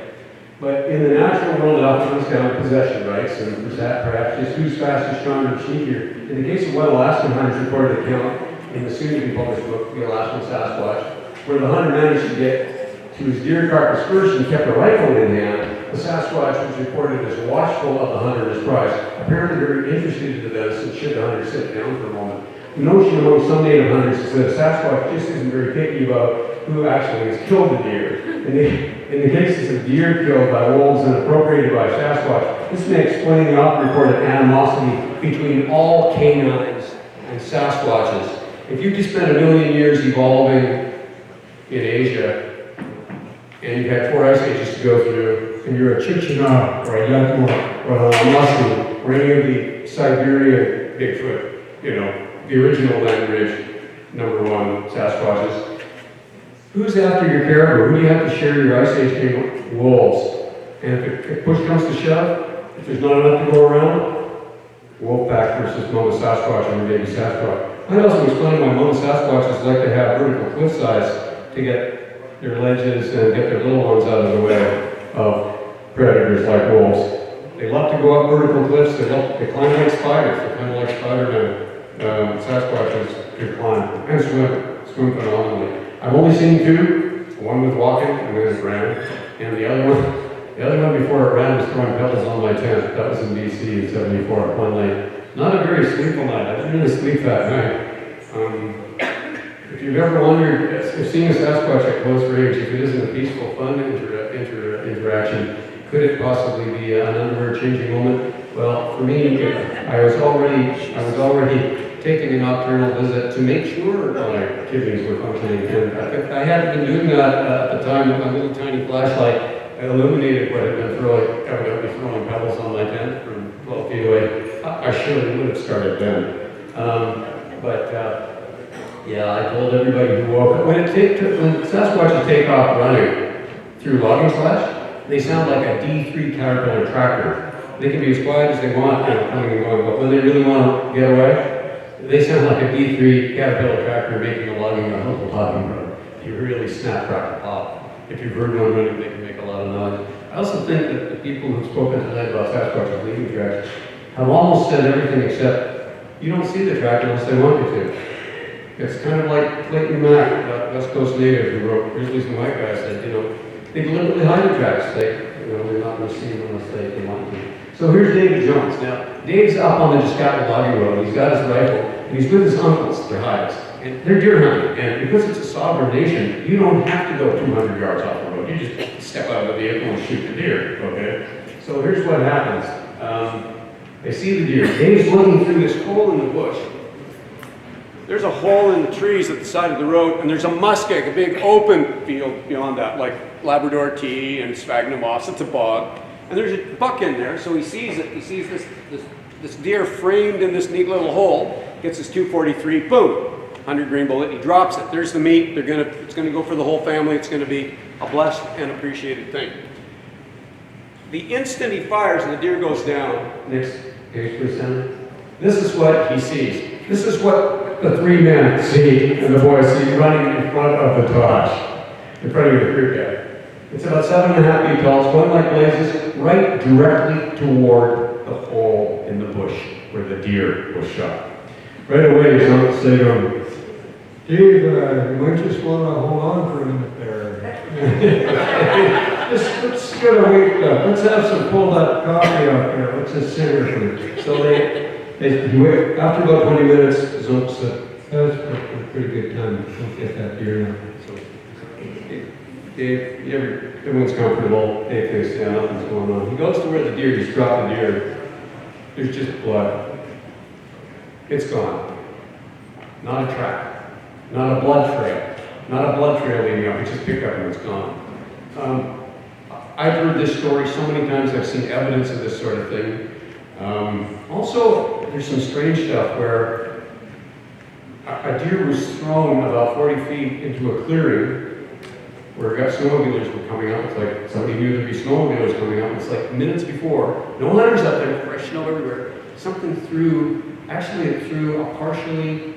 But in the natural world, it often comes down to possession rights, and perhaps just who's faster, stronger, cheaper. In the case of one Alaskan hunter's reported account in the soon-to-be-published book, The Alaskan Sasquatch, where the hunter managed to get to his deer carcass first and kept a rifle in hand, the Sasquatch was reported as watchful of the hunter and his prize, apparently very interested in events, and should the hunter sit down for a moment. The notion among some native hunters is that a Sasquatch just isn't very picky about who actually has killed the deer. In the cases of deer killed by wolves and appropriated by Sasquatch, this may explain the often reported animosity between all canines and Sasquatches. If you just spent 1 million years evolving in Asia, and you've had 4 ice ages to go through, and you're a Ketchikan or a Yakima or a Muskie or any of the Siberian Bigfoot, the original land ridge, #1 Sasquatches, who's after your caribou? Who do you have to share your ice age game with? Wolves. And if push comes to shove, if there's not enough to go around, wolf pack versus mama Sasquatch and baby Sasquatch. I'd also explain why mama Sasquatches like to have vertical cliff sides to get their ledges and get their little ones out of the way of predators like wolves. They love to go up vertical cliffs. They climb like spiders. They're kind of like Spider-Man. Sasquatches can climb and swim phenomenally. I've only seen 2. One was walking and then it ran, and the other one before it ran was throwing pebbles on my tent. That was in BC in '74 at Plum Lake. Not a very sleepful night. I didn't really sleep that night. If you've ever wondered if seeing a Sasquatch at close range, if it isn't a peaceful, fun interaction, could it possibly be an underwear-changing moment? Well, for me, I was already taking a nocturnal visit to make sure my kidneys were functioning. And I had been doing that at the time with my little tiny flashlight, eliminated what had been evidently throwing pebbles on my tent from 12 feet away. I surely would have started then. Yeah, I told everybody who woke up. When Sasquatches take off running through logging slash, they sound like a D3 Caterpillar tractor. They can be as quiet as they want, coming and going, but when they really want to get away, they sound like a D3 Caterpillar tractor making a logging road. You really snap, crack, pop. If you've heard one running, they can make a lot of noise. I also think that the people who've spoken tonight about Sasquatches leaving tracks have almost said everything except you don't see the track unless they want you to. It's kind of like Clayton Mack, that West Coast native who wrote Grizzlies and White Guys, said, they deliberately hide the tracks. They're not going to see them unless they want to. So here's David Jones. Now, Dave's up on the Ketchikan logging road. He's got his rifle, and he's with his uncles, their hides. And they're deer hunting. And because it's a sovereign nation, you don't have to go 200 yards off the road. You just step out of the vehicle and shoot the deer, okay? So here's what happens. They see the deer. Dave's looking through this hole in the bush. There's a hole in the trees at the side of the road, and there's a muskeg, a big open field beyond that, like Labrador tea and sphagnum moss. It's a bog. And there's a buck in there, so he sees it. He sees this deer framed in this neat little hole, gets his 243, boom, 100 grain bullet, he drops it. There's the meat. It's gonna go for the whole family. It's gonna be a blessed and appreciated thing. The instant he fires and the deer goes down, next page please, Senator. This is what he sees. This is what the three men see and the boys see running in front of the Tosh, in front of the creek guy. It's about 7.5 feet tall. It's going like blazes right directly toward the hole in the bush where the deer was shot. Right away, his uncle said to him, Dave, you might just want to hold on for a minute there. Let's get a wake up. Let's have some pulled up coffee out there. Let's just sit here for a minute. So after about 20 minutes, his uncle said, that's a pretty good time. We'll get that deer now. So, Dave, everyone's comfortable. Dave thinks, yeah, nothing's going on. He goes to where the deer, he's dropped the deer. There's just blood. It's gone. Not a track. Not a blood trail. Not a blood trail leading up. It's just picked up and it's gone. I've heard this story so many times. I've seen evidence of this sort of thing. Also, there's some strange stuff where a deer was thrown about 40 feet into a clearing where snowmobilers were coming up. It's like somebody knew there'd be snowmobilers coming up. It's like minutes before. No hunters up there, fresh snow everywhere. Something it threw a partially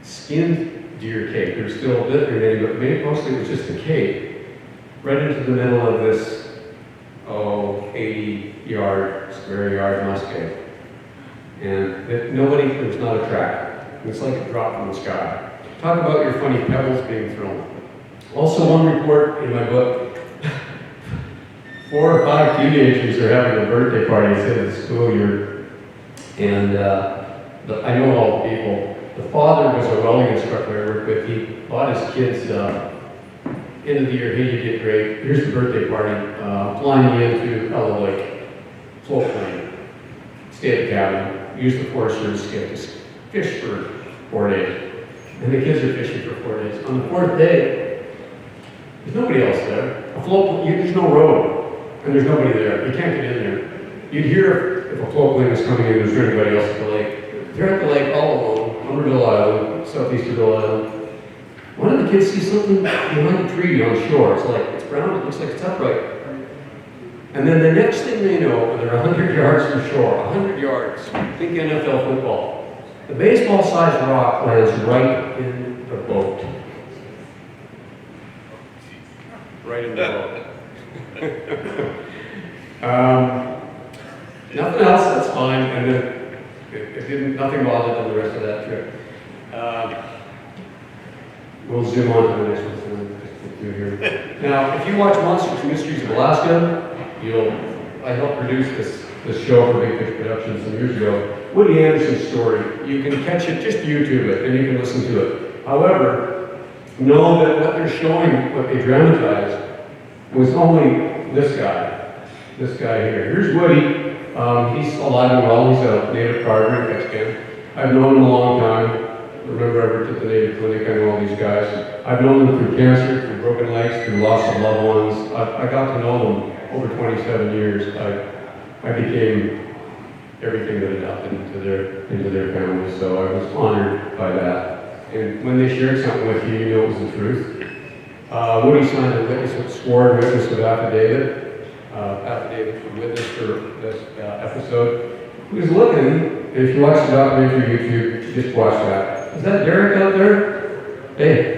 skinned deer cake. There's still a bit remaining, but mostly it was just a cake right into the middle of this, 80-yard, square yard muskeg. And there was not a track. It's like a drop from the sky. Talk about your funny pebbles being thrown. Also, one report in my book, 4 or 5 teenagers are having a birthday party at the school year. And I know all the people. The father was a welding instructor I worked with. He bought his kids end of the year, hey, you did great. Here's the birthday party. Flying you into Pello Lake, float plane, stay at the cabin, use the Forest Service skip to fish for 4 days. And the kids are fishing for 4 days. On the 4th day, there's nobody else there. There's no road, and there's nobody there. You can't get in there. You'd hear if a float plane was coming in, was there anybody else at the lake. They're at the lake all alone, on Riddle Island, southeast of Riddle Island. One of the kids sees something behind a tree on the shore. It's brown, it looks like it's upright. And then the next thing they know, they're 100 yards from shore, 100 yards, think NFL football. The baseball-sized rock lands right in the boat. Right in the boat. Nothing else, that's fine. And then nothing bothered them the rest of that trip. We'll zoom on to the next one. Here. Now, if you watch Monsters and Mysteries of Alaska, I helped produce this show for Big Fish Productions some years ago. Woody Anderson's story. You can catch it, just YouTube it, and you can listen to it. However, know that what they're showing, what they dramatized, was only this guy here. Here's Woody. He's alive and well. He's a native carver in Ketchikan. I've known him a long time. Remember, I worked at the Native Clinic. I know all these guys. I've known them through cancer, through through broken legs, through loss of loved ones. I got to know them over 27 years. I became everything that had happened into their families, so I was honored by that. And when they shared something with you, you knew it was the truth. Woody signed a sworn witness of affidavit for witness for this episode. He was looking, if you watch the documentary on YouTube, just watch that. Is that Derek out there? Hey.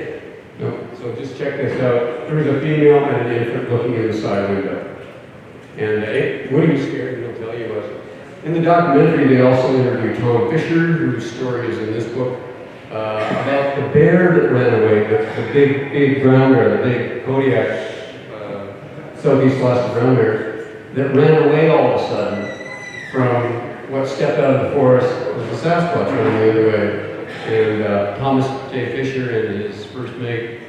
No. So just check this out. There was a female and an infant looking in the side window. And Woody was scared, and he'll tell you about it. In the documentary, they also interviewed Thom, whose story is in this book, about the bear that ran away, the big brown bear, the big Kodiak, Southeast Alaska brown bear, that ran away all of a sudden from what stepped out of the forest was the Sasquatch running the other way. And Thomas J. Fisher and his first mate,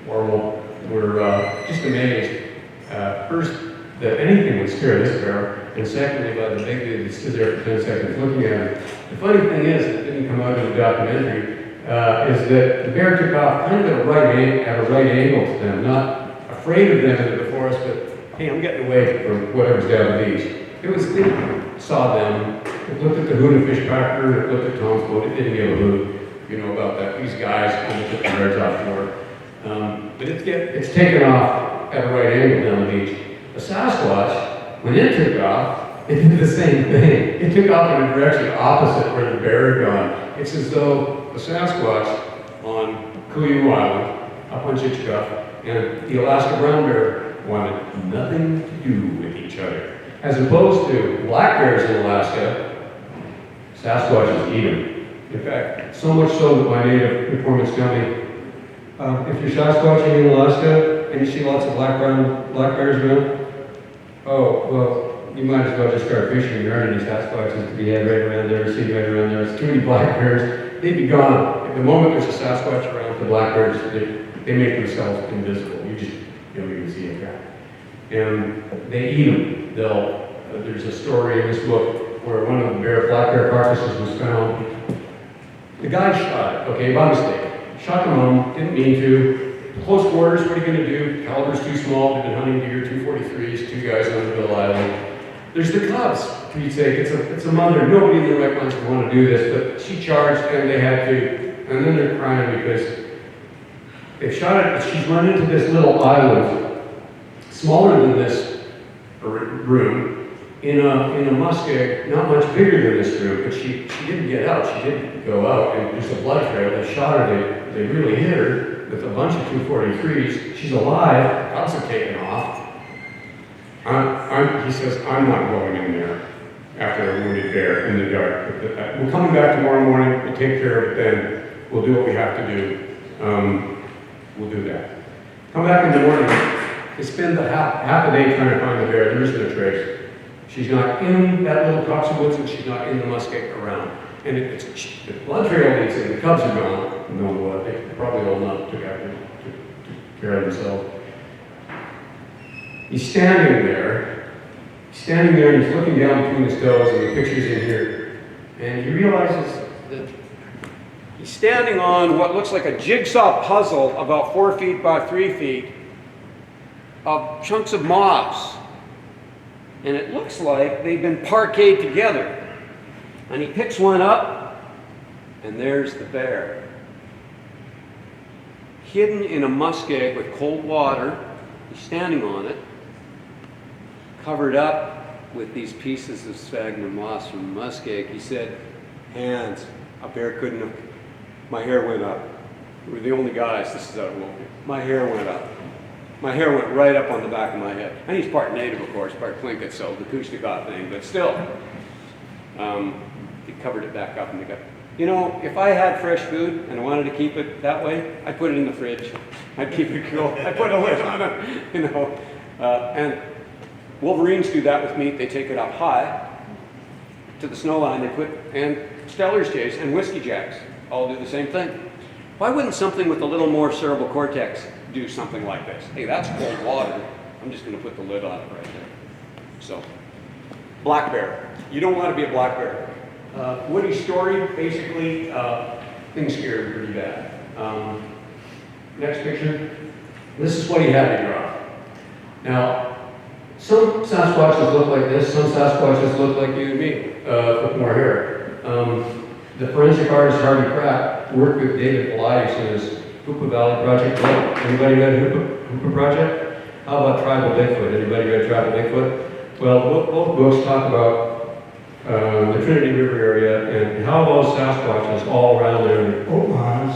Orwell, were just amazed. First, that anything would scare this bear, and secondly, by the big dude that stood there for 10 seconds looking at him. The funny thing is, it didn't come out in the documentary, is that the bear took off kind of at a right angle to them, not afraid of them into the forest, but hey, I'm getting away from whatever's down the beach. It saw them, it looked at the Huda packer, it looked at Tom's boat, it didn't give a hoot, you know about that. These guys only took the birds offshore. But it's taken off at a right angle down the beach. The Sasquatch, when it took off, it did the same thing. It took off in a direction opposite where the bear had gone. It's as though the Sasquatch on Kuyu Island, up on Ketchikan, and the Alaska brown bear wanted nothing to do with each other. As opposed to black bears in Alaska, Sasquatches eat them. In fact, so much so that my native informants tell me, if you're Sasquatching in Alaska and you see lots of black bears around, oh, well, you might as well just start fishing. There aren't any Sasquatches to be had right around there, seen right around there. It's too many black bears. They'd be gone. At the moment there's a Sasquatch around, the black bears, they make themselves invisible. You just don't even see a track. And they eat them. There's a story in this book where one of the black bear carcasses was found. The guy shot it, okay, by mistake. Shot the mom, didn't mean to. Close quarters, what are you going to do? Caliber's too small, they've been hunting deer, 243s, two guys on the Middle Island. There's the cubs, for Pete's sake, it's a mother. Nobody in their right minds would want to do this, but she charged and they had to. And then they're crying because they shot it, she's run into this little island, smaller than this room, in a muskeg, not much bigger than this room, but she didn't get out, she didn't go out, and there's a blood trail. They shot her, they really hit her with a bunch of 243s. She's alive, cubs are taken off. He says, I'm not going in there after a wounded bear in the dark. We're coming back tomorrow morning, we'll take care of it then, we'll do what we have to do. We'll do that. Come back in the morning, they spend half a day trying to find the bear, there isn't a trace. She's not in that little copse of woods, and she's not in the muskeg around. And the blood trail leads in, the cubs are gone. No, they probably all not took care of themselves. He's standing there and he's looking down between his toes, and the picture's in here. And he realizes that he's standing on what looks like a jigsaw puzzle about 4 feet by 3 feet of chunks of moss. And it looks like they've been parquetted together. And he picks one up, and there's the bear. Hidden in a muskeg with cold water, he's standing on it, covered up with these pieces of sphagnum moss from the muskeg. He said, hands, a bear couldn't have, my hair went up. We were the only guys, this is out of Wilkie. My hair went up. My hair went right up on the back of my head. And he's part native, of course, part Tlingit, so the Koochtagot thing, but still. He covered it back up and they got, you know, if I had fresh food and I wanted to keep it that way, I'd put it in the fridge. I'd keep it cool. I'd put a lid on it, you know. And wolverines do that with meat. They take it up high to the snow line. And Steller's jays and whiskey jacks all do the same thing. Why wouldn't something with a little more cerebral cortex do something like this? Hey, that's cold water. I'm just going to put the lid on it right there. So, black bear. You don't want to be a black bear. Woody's story, basically, things scared him pretty bad. Next picture. This is what he had to draw. Now, some Sasquatches look like this, some Sasquatches look like you and me, with more hair. The forensic artist Harvey Pratt worked with David Elias in his Hoopa Valley project. Anybody read Hoopa Project? How about Tribal Bigfoot? Anybody read Tribal Bigfoot? Well, both books talk about the Trinity River area and how those Sasquatches all around there, the Omas,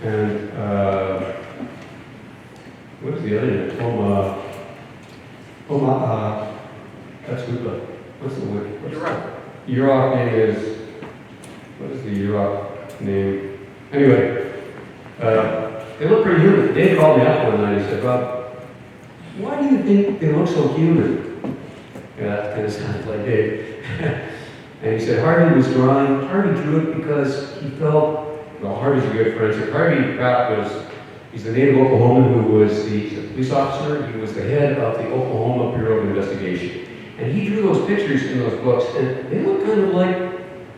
and what is the other name? That's Hoopa. What's the word? Yurok name is, what is the Yurok name? Anyway, they look pretty human. Dave called me up one night and said, Rob, why do you think they look so human? Yeah, that kind of sounded like Dave. And he said, Harvey drew it because he felt, well, Harvey's a good forensic. Harvey Pratt he's a native Oklahoman who was he's a police officer. He was the head of the Oklahoma Bureau of Investigation. And he drew those pictures in those books, and they look kind of like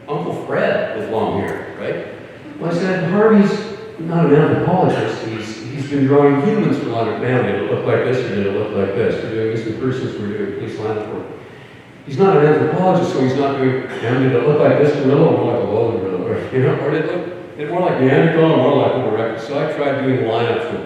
Uncle Fred with long hair, right? Well, I said, Harvey's not an anthropologist. He's been drawing humans for a long time. Man, did it look like this or did it look like this? We're doing missing persons, we're doing police line work. He's not an anthropologist, so he's not doing, man, did it look like this gorilla or more like a lowland gorilla? Or did it more like Neanderthal or more like Homo erectus? So I tried doing lineups with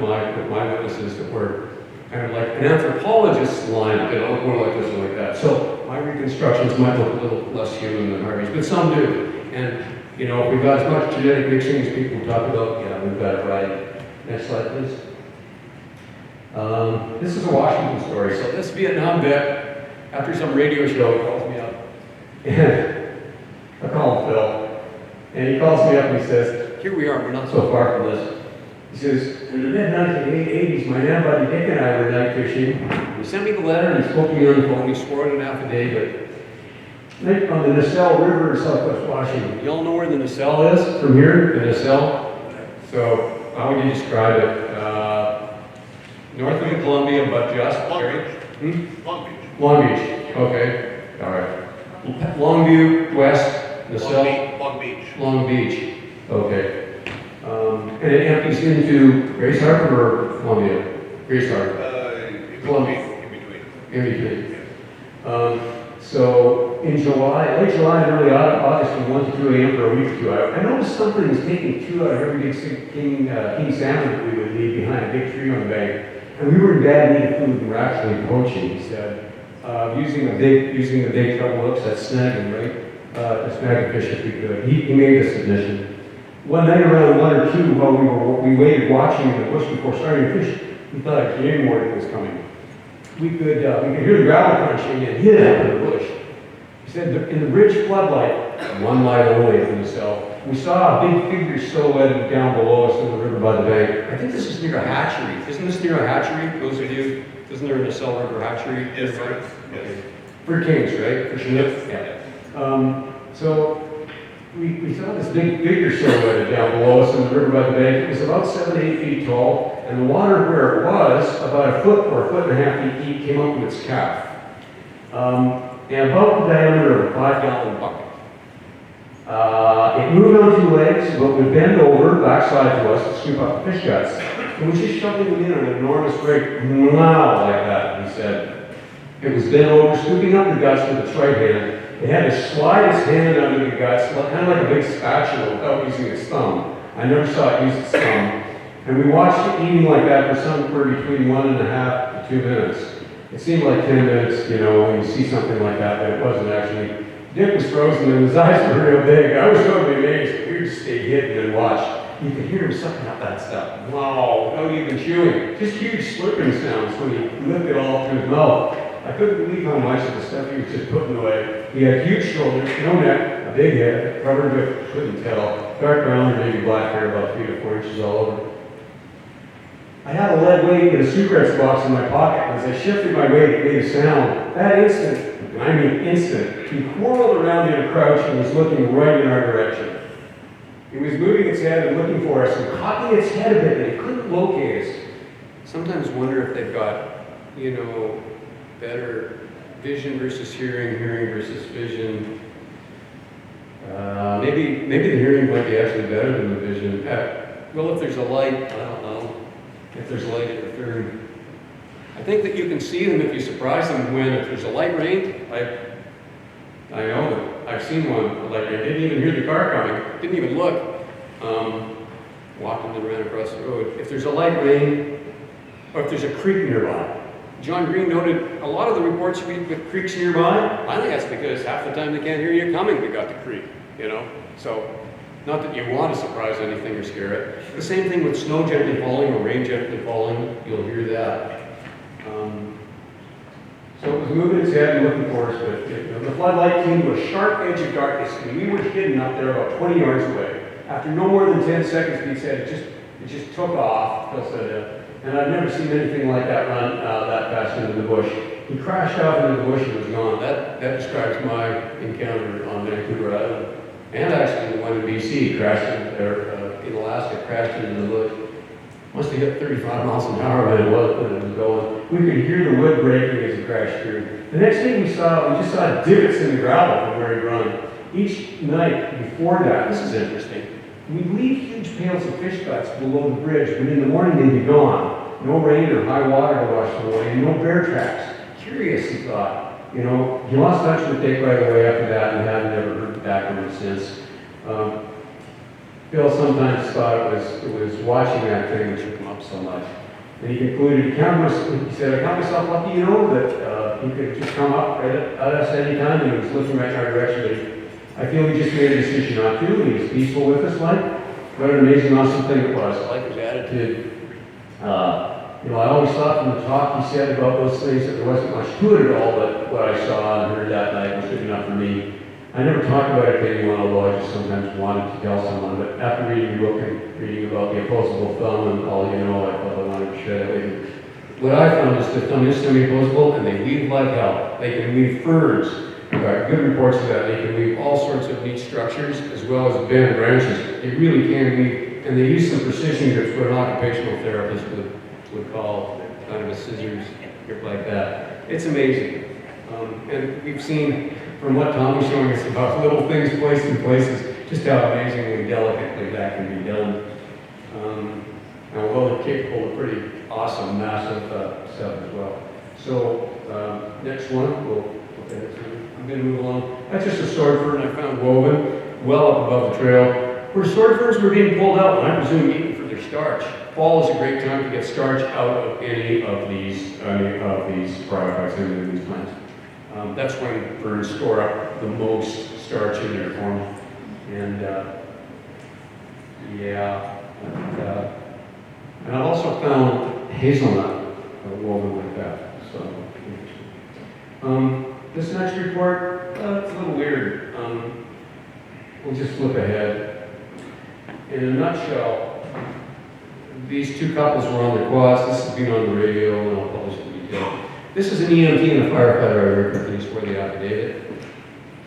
my witnesses that were kind of like an anthropologist's lineup. They don't look more like this or like that. So my reconstructions might look a little less human than Harvey's, but some do. And you know, if we've got as much genetic mixing as people talk about, yeah, we've got it right. Next slide, please. This is a Washington story. So this Vietnam vet, after some radio show, he calls me up. And I call him Phil. And he calls me up and he says, here we are, we're not so far from this. He says, in the mid-1980s, my now buddy Dick and I were night fishing. He sent me the letter and he spoke to me on the phone. He swore it an affidavit. Night on the Nacelle River in southwest Washington. You all know where the Nacelle is from here? The Nacelle? So, how would you describe it? North of the Columbia, but just Long Beach. Long Beach. Okay. All right. Longview, west, Nacelle. Long Beach. Okay. And it empties into Grace Harbor or Columbia? Grace Harbor. Columbia. In between. So in July, late July and early August, from 1 to 2 a.m. for a week or two, I noticed something was taking 2 out of every big king salmon that we would leave behind a big tree on the bank. And we were in bad need of food and we're actually poaching, he said. Using the big treble hooks, that's snagging, right? To snag a fish if we could. He made this submission. One night around 1 or 2, while we waited watching in the bush before starting to fish, we thought a game warden was coming. We could hear the gravel crunching and hid out in the bush. He said, in the ridge floodlight, one light only from the cell, we saw a big figure silhouetted down below us in the river by the bank. I think this is near a hatchery. Isn't this near a hatchery? Those of you, isn't there a Nacelle River hatchery? Yes, sir. Yes. For kings, right? For Chinook? Yeah. So we saw this big figure silhouetted down below us in the river by the bank. It was about 7 to 8 feet tall, and the water where it was, about a foot or a foot and a half feet deep, came up to its calf. And about the diameter of a 5-gallon bucket. It moved on 2 legs, but would bend over, backside to us, to scoop up the fish guts. It was just shoving them in an enormous rake, wow, like that, he said. It was bent over, scooping up the guts with its right hand. It had to slide its hand under the guts, kind of like a big spatula without using its thumb. I never saw it use its thumb. And we watched it eating like that for somewhere between 1.5 to 2 minutes. It seemed like 10 minutes, you know, when you see something like that, but it wasn't actually. Dick was frozen and his eyes were real big. I was totally amazed. We would just stay hidden and watch. You could hear him sucking up that stuff. Wow, without even chewing. Just huge slurping sounds when he lifted it all through his mouth. I couldn't believe how much of the stuff he was just putting away. He had huge shoulders, no neck, a big head, covered with, couldn't tell, dark brown or maybe black hair, about 3 to 4 inches all over. I had a lead weight in a cigarettes box in my pocket, and as I shifted my weight, it made a sound. That instant, I mean instant, he whirled around in a crouch and was looking right in our direction. He was moving its head and looking for us and cocking its head a bit, and it couldn't locate us. Sometimes wonder if they've got, you know, better vision versus hearing, hearing versus vision. Maybe the hearing might be actually better than the vision. Well, if there's a light, I don't know. if there's light interfering. I think that you can see them if you surprise them when, if there's a light rain, I know that I've seen one, like I didn't even hear the car coming, didn't even look, walked and then ran across the road. If there's a light rain, or if there's a creek nearby. John Green noted a lot of the reports read with creeks nearby. I think that's because half the time they can't hear you coming, they got the creek, you know? So, not that you want to surprise anything or scare it. The same thing with snow gently falling or rain gently falling, you'll hear that. So it was moving its head and looking for us, but the floodlight came to a sharp edge of darkness, and we were hidden up there about 20 yards away. After no more than 10 seconds, Pete said it just took off. And I've never seen anything like that run that fast into the bush. He crashed off into the bush and was gone. That describes my encounter on Vancouver Island. And actually the one in BC, crashed in Alaska, crashed into the bush. Must have hit 35 miles an hour when it was going. We could hear the wood breaking as it crashed through. The next thing we just saw divots in the gravel from where he'd run. Each night before that, this is interesting, we'd leave huge pails of fish guts below the bridge, but in the morning they'd be gone. No rain or high water to wash them away, and no bear tracks. Curious, he thought. You know, he lost touch with Dick right away after that and hadn't ever heard back from him since. Bill sometimes thought it was watching that thing which took him up so much. And he concluded, he said, I count myself lucky, you know, that he could just come up right at us any time, and he was looking right in our direction. But I feel he just made a decision not to, and he was peaceful with us, like. What an amazing, awesome thing it was. I like his attitude. You know, I always thought from the talk he said about those things that there wasn't much to it at all, but what I saw and heard that night was good enough for me. I never talked about it to anyone, although I just sometimes wanted to tell someone, but after reading the book and reading about the opposable thumb and all you know, I felt I wanted to share that with you. What I found is the thumb is semi-opposable, and they weave like hell. They can weave ferns. We've got good reports of that. They can weave all sorts of neat structures, as well as bend branches. They really can weave, and they use some precision grips, what an occupational therapist would call kind of a scissors grip like that. It's amazing. And we've seen from what Thom was showing us about little things placed in places, just how amazingly delicately that can be done. And although they're capable of pretty awesome, massive stuff as well. So next one, I'm going to move along. That's just a sword fern I found woven well up above the trail, where sword ferns were being pulled out, and I presume eaten for their starch. Fall is a great time to get starch out of any of these products, any of these plants. That's when ferns store up the most starch in their form. And and I've also found hazelnut woven like that. So interesting. This next report, it's a little weird. We'll just flip ahead. In a nutshell, these two couples were on the quads. This has been on the radio, and I'll publish it in detail. This is an EMT and a firefighter I worked with, and he swore the affidavit.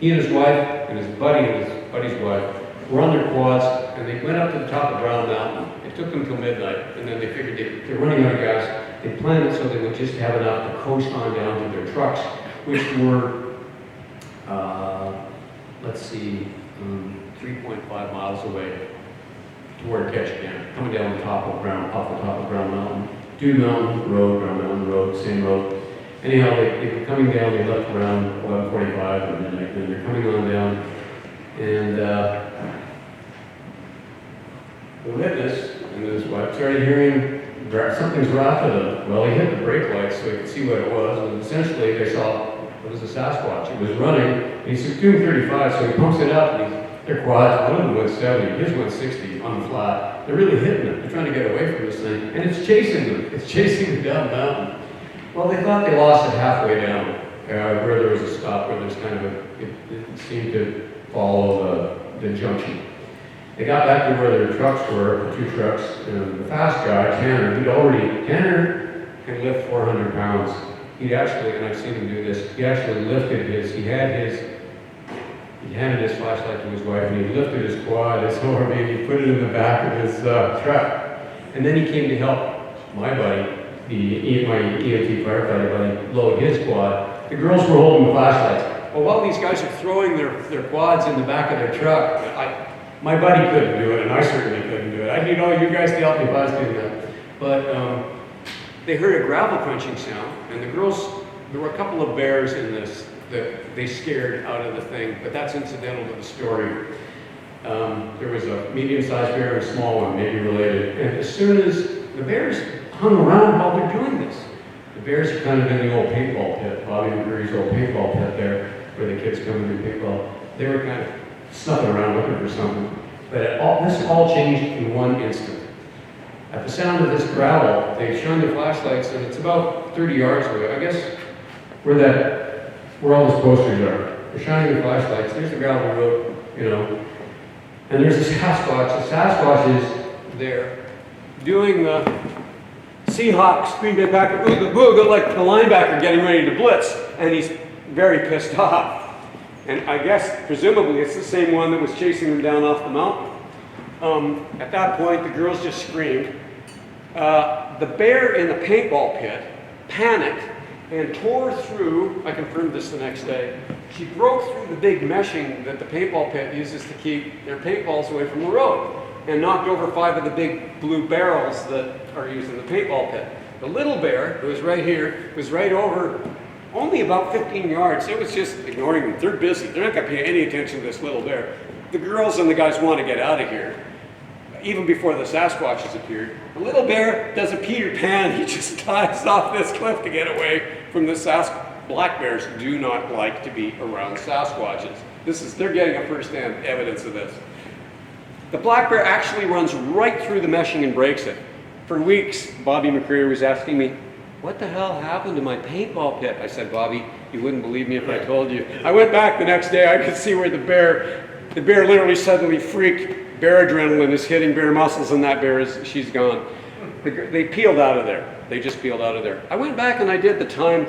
He and his wife, and his buddy's wife, were on their quads, and they went up to the top of Brown Mountain. It took them till midnight, and then they figured they're running out of gas. They planned it so they would just have enough to coast on down to their trucks, which were, 3.5 miles away toward Ketchikan, coming down off the top of Brown Mountain. Dew Mountain Road, Brown Mountain Road, same road. Anyhow, they were coming down, they left around 11:45 at midnight, and they're coming on down, and the witness and his wife started hearing something's wrapped at them. Well, he hit the brake lights so he could see what it was, and essentially they saw it was a Sasquatch. It was running, and he's doing 35, so he pumps it up, and their quads, one of them went 70, his went 60 on the flat. They're really hitting it. They're trying to get away from this thing, and it's chasing them. It's chasing them down the mountain. Well, they thought they lost it halfway down, where there was a stop, where there's kind of it seemed to follow the junction. They got back to where their trucks were, the two trucks, and the fast guy, Tanner can lift 400 pounds. He'd actually, and I've seen him do this, he actually lifted he handed his flashlight to his wife, and he lifted his quad, his Thor, and he put it in the back of his truck. And then he came to help my buddy, my EMT firefighter buddy, load his quad. The girls were holding the flashlights. Well, while these guys are throwing their quads in the back of their truck, my buddy couldn't do it, and I certainly couldn't do it. I need all you guys to help me if I was doing that. But they heard a gravel crunching sound, and the girls, there were a couple of bears in this that they scared out of the thing, but that's incidental to the story. There was a medium-sized bear and a small one, maybe related, and as soon as the bears hung around while they're doing this, the bears are kind of in the old paintball pit, Bobby McCreary's old paintball pit there, where the kids come and do paintball. They were kind of snuffing around looking for something. But this all changed in one instant. At the sound of this gravel, they shine their flashlights, and it's about 30 yards away. I guess where all those posters are. They're shining their flashlights. There's the gravel road, you know. And there's a Sasquatch. The Sasquatch is there doing the Seahawks Green Bay Packer ooga booga like the linebacker getting ready to blitz, and he's very pissed off. And I guess, presumably, it's the same one that was chasing them down off the mountain. At that point, the girls just screamed. The bear in the paintball pit panicked and tore through, I confirmed this the next day, she broke through the big meshing that the paintball pit uses to keep their paintballs away from the road, and knocked over 5 of the big blue barrels that are used in the paintball pit. The little bear, who was right here, was right over only about 15 yards. It was just ignoring them. They're busy. They're not going to pay any attention to this little bear. The girls and the guys want to get out of here, even before the Sasquatches appeared. The little bear does a Peter Pan. He just dives off this cliff to get away from the Sasquatch. Black bears do not like to be around Sasquatches. They're getting a first-hand evidence of this. The black bear actually runs right through the meshing and breaks it. For weeks, Bobby McCreary was asking me, what the hell happened to my paintball pit? I said, Bobby, you wouldn't believe me if I told you. I went back the next day, I could see where the bear literally suddenly freaked. Bear adrenaline is hitting bear muscles, and that bear she's gone. They peeled out of there. They just peeled out of there. I went back and I did the time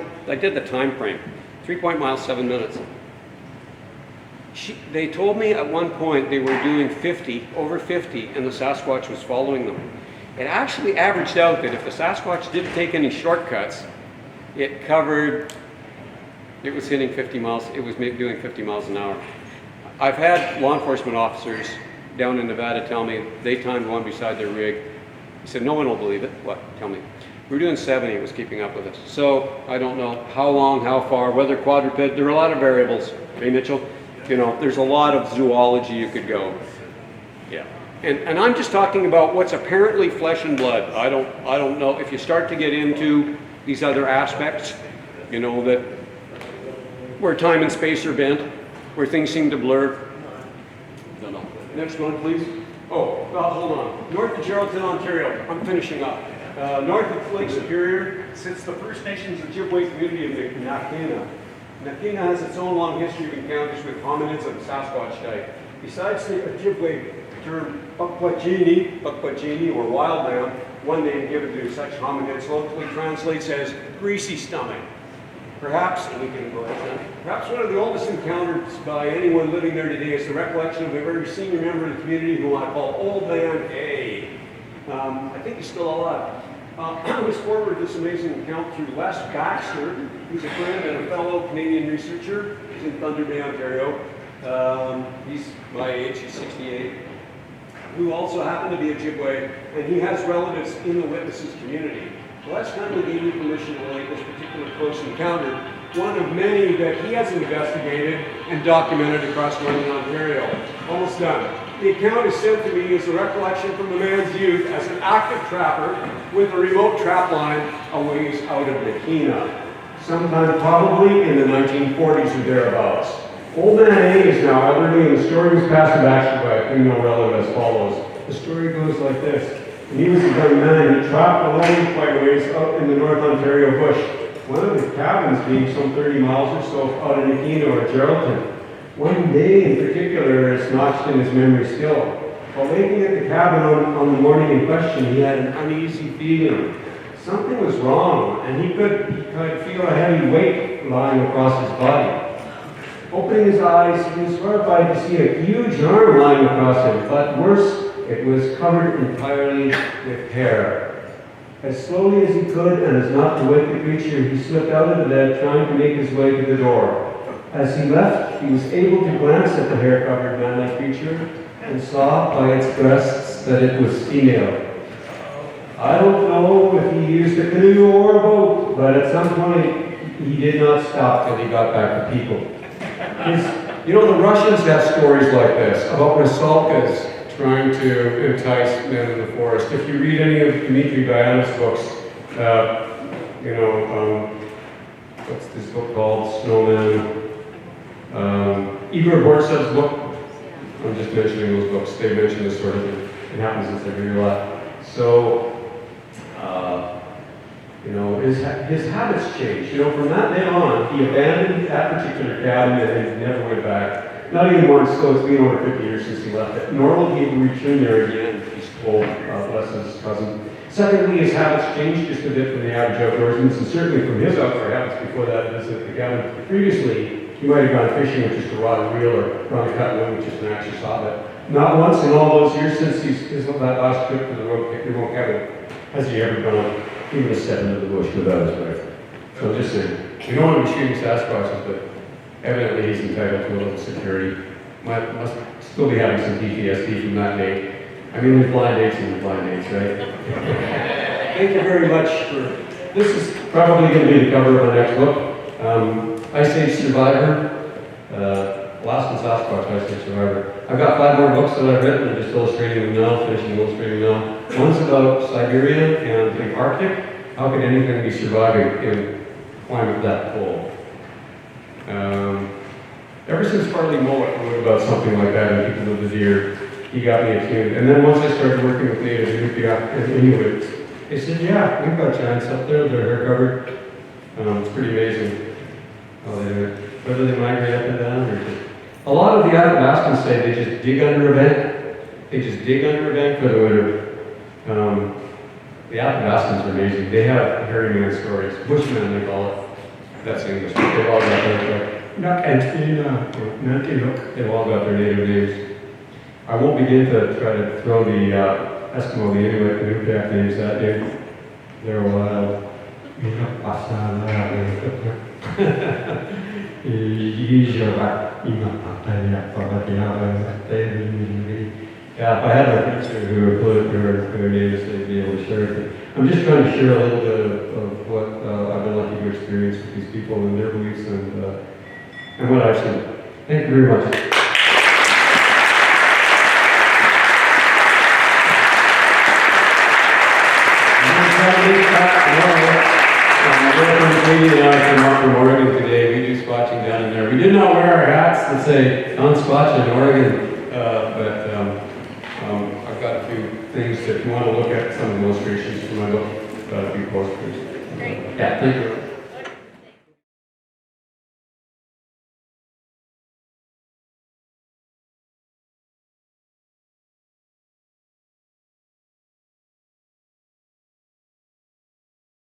frame. 3 miles, 7 minutes. They told me at one point they were doing over 50, and the Sasquatch was following them. It actually averaged out that if the Sasquatch didn't take any shortcuts, it was hitting 50 miles, it was doing 50 miles an hour. I've had law enforcement officers down in Nevada tell me they timed one beside their rig. He said, no one will believe it. What? Tell me. We were doing 70, it was keeping up with us. So I don't know how long, how far, whether quadruped, there are a lot of variables. Hey, Mitchell, you know, there's a lot of zoology you could go. Yeah. And I'm just talking about what's apparently flesh and blood. I don't know. If you start to get into these other aspects, you know, that where time and space are bent, where things seem to blur. No. Next one, please. Oh, hold on. North of Geraldton, Ontario. I'm finishing up. North of Lake Superior sits the First Nations Ojibwe community of the Nakina. Nakina has its own long history of encounters with hominids of the Sasquatch type. Besides the Ojibwe term Bukwajini, or wild man, one name given to such hominids locally translates as greasy stomach. Perhaps, and we can go ahead, perhaps one of the oldest encounters by anyone living there today is the recollection of a very senior member of the community who I call Old Man A. I think he's still alive. I was forwarded this amazing account through Les Baxter, who's a friend and a fellow Canadian researcher. He's in Thunder Bay, Ontario. He's my age, he's 68, who also happened to be Ojibwe, and he has relatives in the witnesses community. Les kindly gave me permission to relate this particular close encounter, one of many that he has investigated and documented across northern Ontario. Almost done. The account is sent to me as a recollection from the man's youth as an active trapper with a remote trap line a ways out of Nakina, sometime probably in the 1940s or thereabouts. Old Man A is now elderly, and the story was passed back by a female relative as follows. The story goes like this. When he was a young man, he trapped alone quite a ways up in the North Ontario bush. One of his cabins being some 30 miles or so out of Nakina or Geraldton. One day in particular is notched in his memory still. While waiting at the cabin on the morning in question, he had an uneasy feeling. Something was wrong, and he could feel a heavy weight lying across his body. Opening his eyes, he was horrified to see a huge arm lying across him, but worse, it was covered entirely with hair. As slowly as he could, and as not to wake the creature, he slipped out of the bed, trying to make his way to the door. As he left, he was able to glance at the hair-covered man-like creature and saw by its breasts that it was female. I don't know if he used a canoe or a boat, but at some point, he did not stop till he got back to people. You know, the Russians have stories like this about Rusalkas trying to entice men in the forest. If you read any of Dmitry Bayanov's books, what's this book called? Snowman. Igor Bortsev's book. I'm just mentioning those books. They mention this sort of thing. It happens in Siberia a lot. So, his habits changed. From that day on, he abandoned that particular cabin and he never went back. Not even once, so it's been over 50 years since he left it. Nor will he return there again, he's told, bless his cousin. Secondly, his habits changed just a bit from the average outdoorsman, and certainly from his outdoor habits before that visit at the cabin. Previously, he might have gone fishing with just a rod and reel or gone to cut wood with just an action saw, but not once in all those years since that last trip to the remote cabin has he ever gone even a step into the bush without his rifle. So I'm just saying, we don't want to be shooting Sasquatches, but evidently he's entitled to a little security. Must still be having some PTSD from that date. I mean, there's blind dates and blind dates, right? Thank you very much for, this is probably going to be the cover of our next book. Ice Age Survivor, Alaskan Sasquatch, Ice Age Survivor. I've got 5 more books that I've written. I'm just illustrating them now, finishing illustrating them now. One's about Siberia and the Arctic. How could anything be surviving in climate that cold? Ever since Farley Mullet wrote about something like that and people of the deer, he got me attuned. And then once I started working with Native Inuits, they said, yeah, we've got giants up there, they're hair covered. It's pretty amazing how they do it. Whether they migrate up and down or just... A lot of the Athabascans say they just dig under a bank. They just dig under a bank for the winter. The Athabascans are amazing. They have hairy man stories. Bushmen, they call it. That's English. They've all got their... They've all got their native names. I won't begin to try to throw the Eskimo, the Inuit, the Nukak names that day. They're wild. Yeah, if I had my friends who were fluent in their names, they'd be able to share it. I'm just trying to share a little bit of what I've been lucky to experience with these people and their beliefs and what I've seen. Thank you very much. From Oregon today. We do squatching down in there. We did not wear our hats that say non-squatch in Oregon, but I've got a few things that if you want to look at some of the illustrations from my book.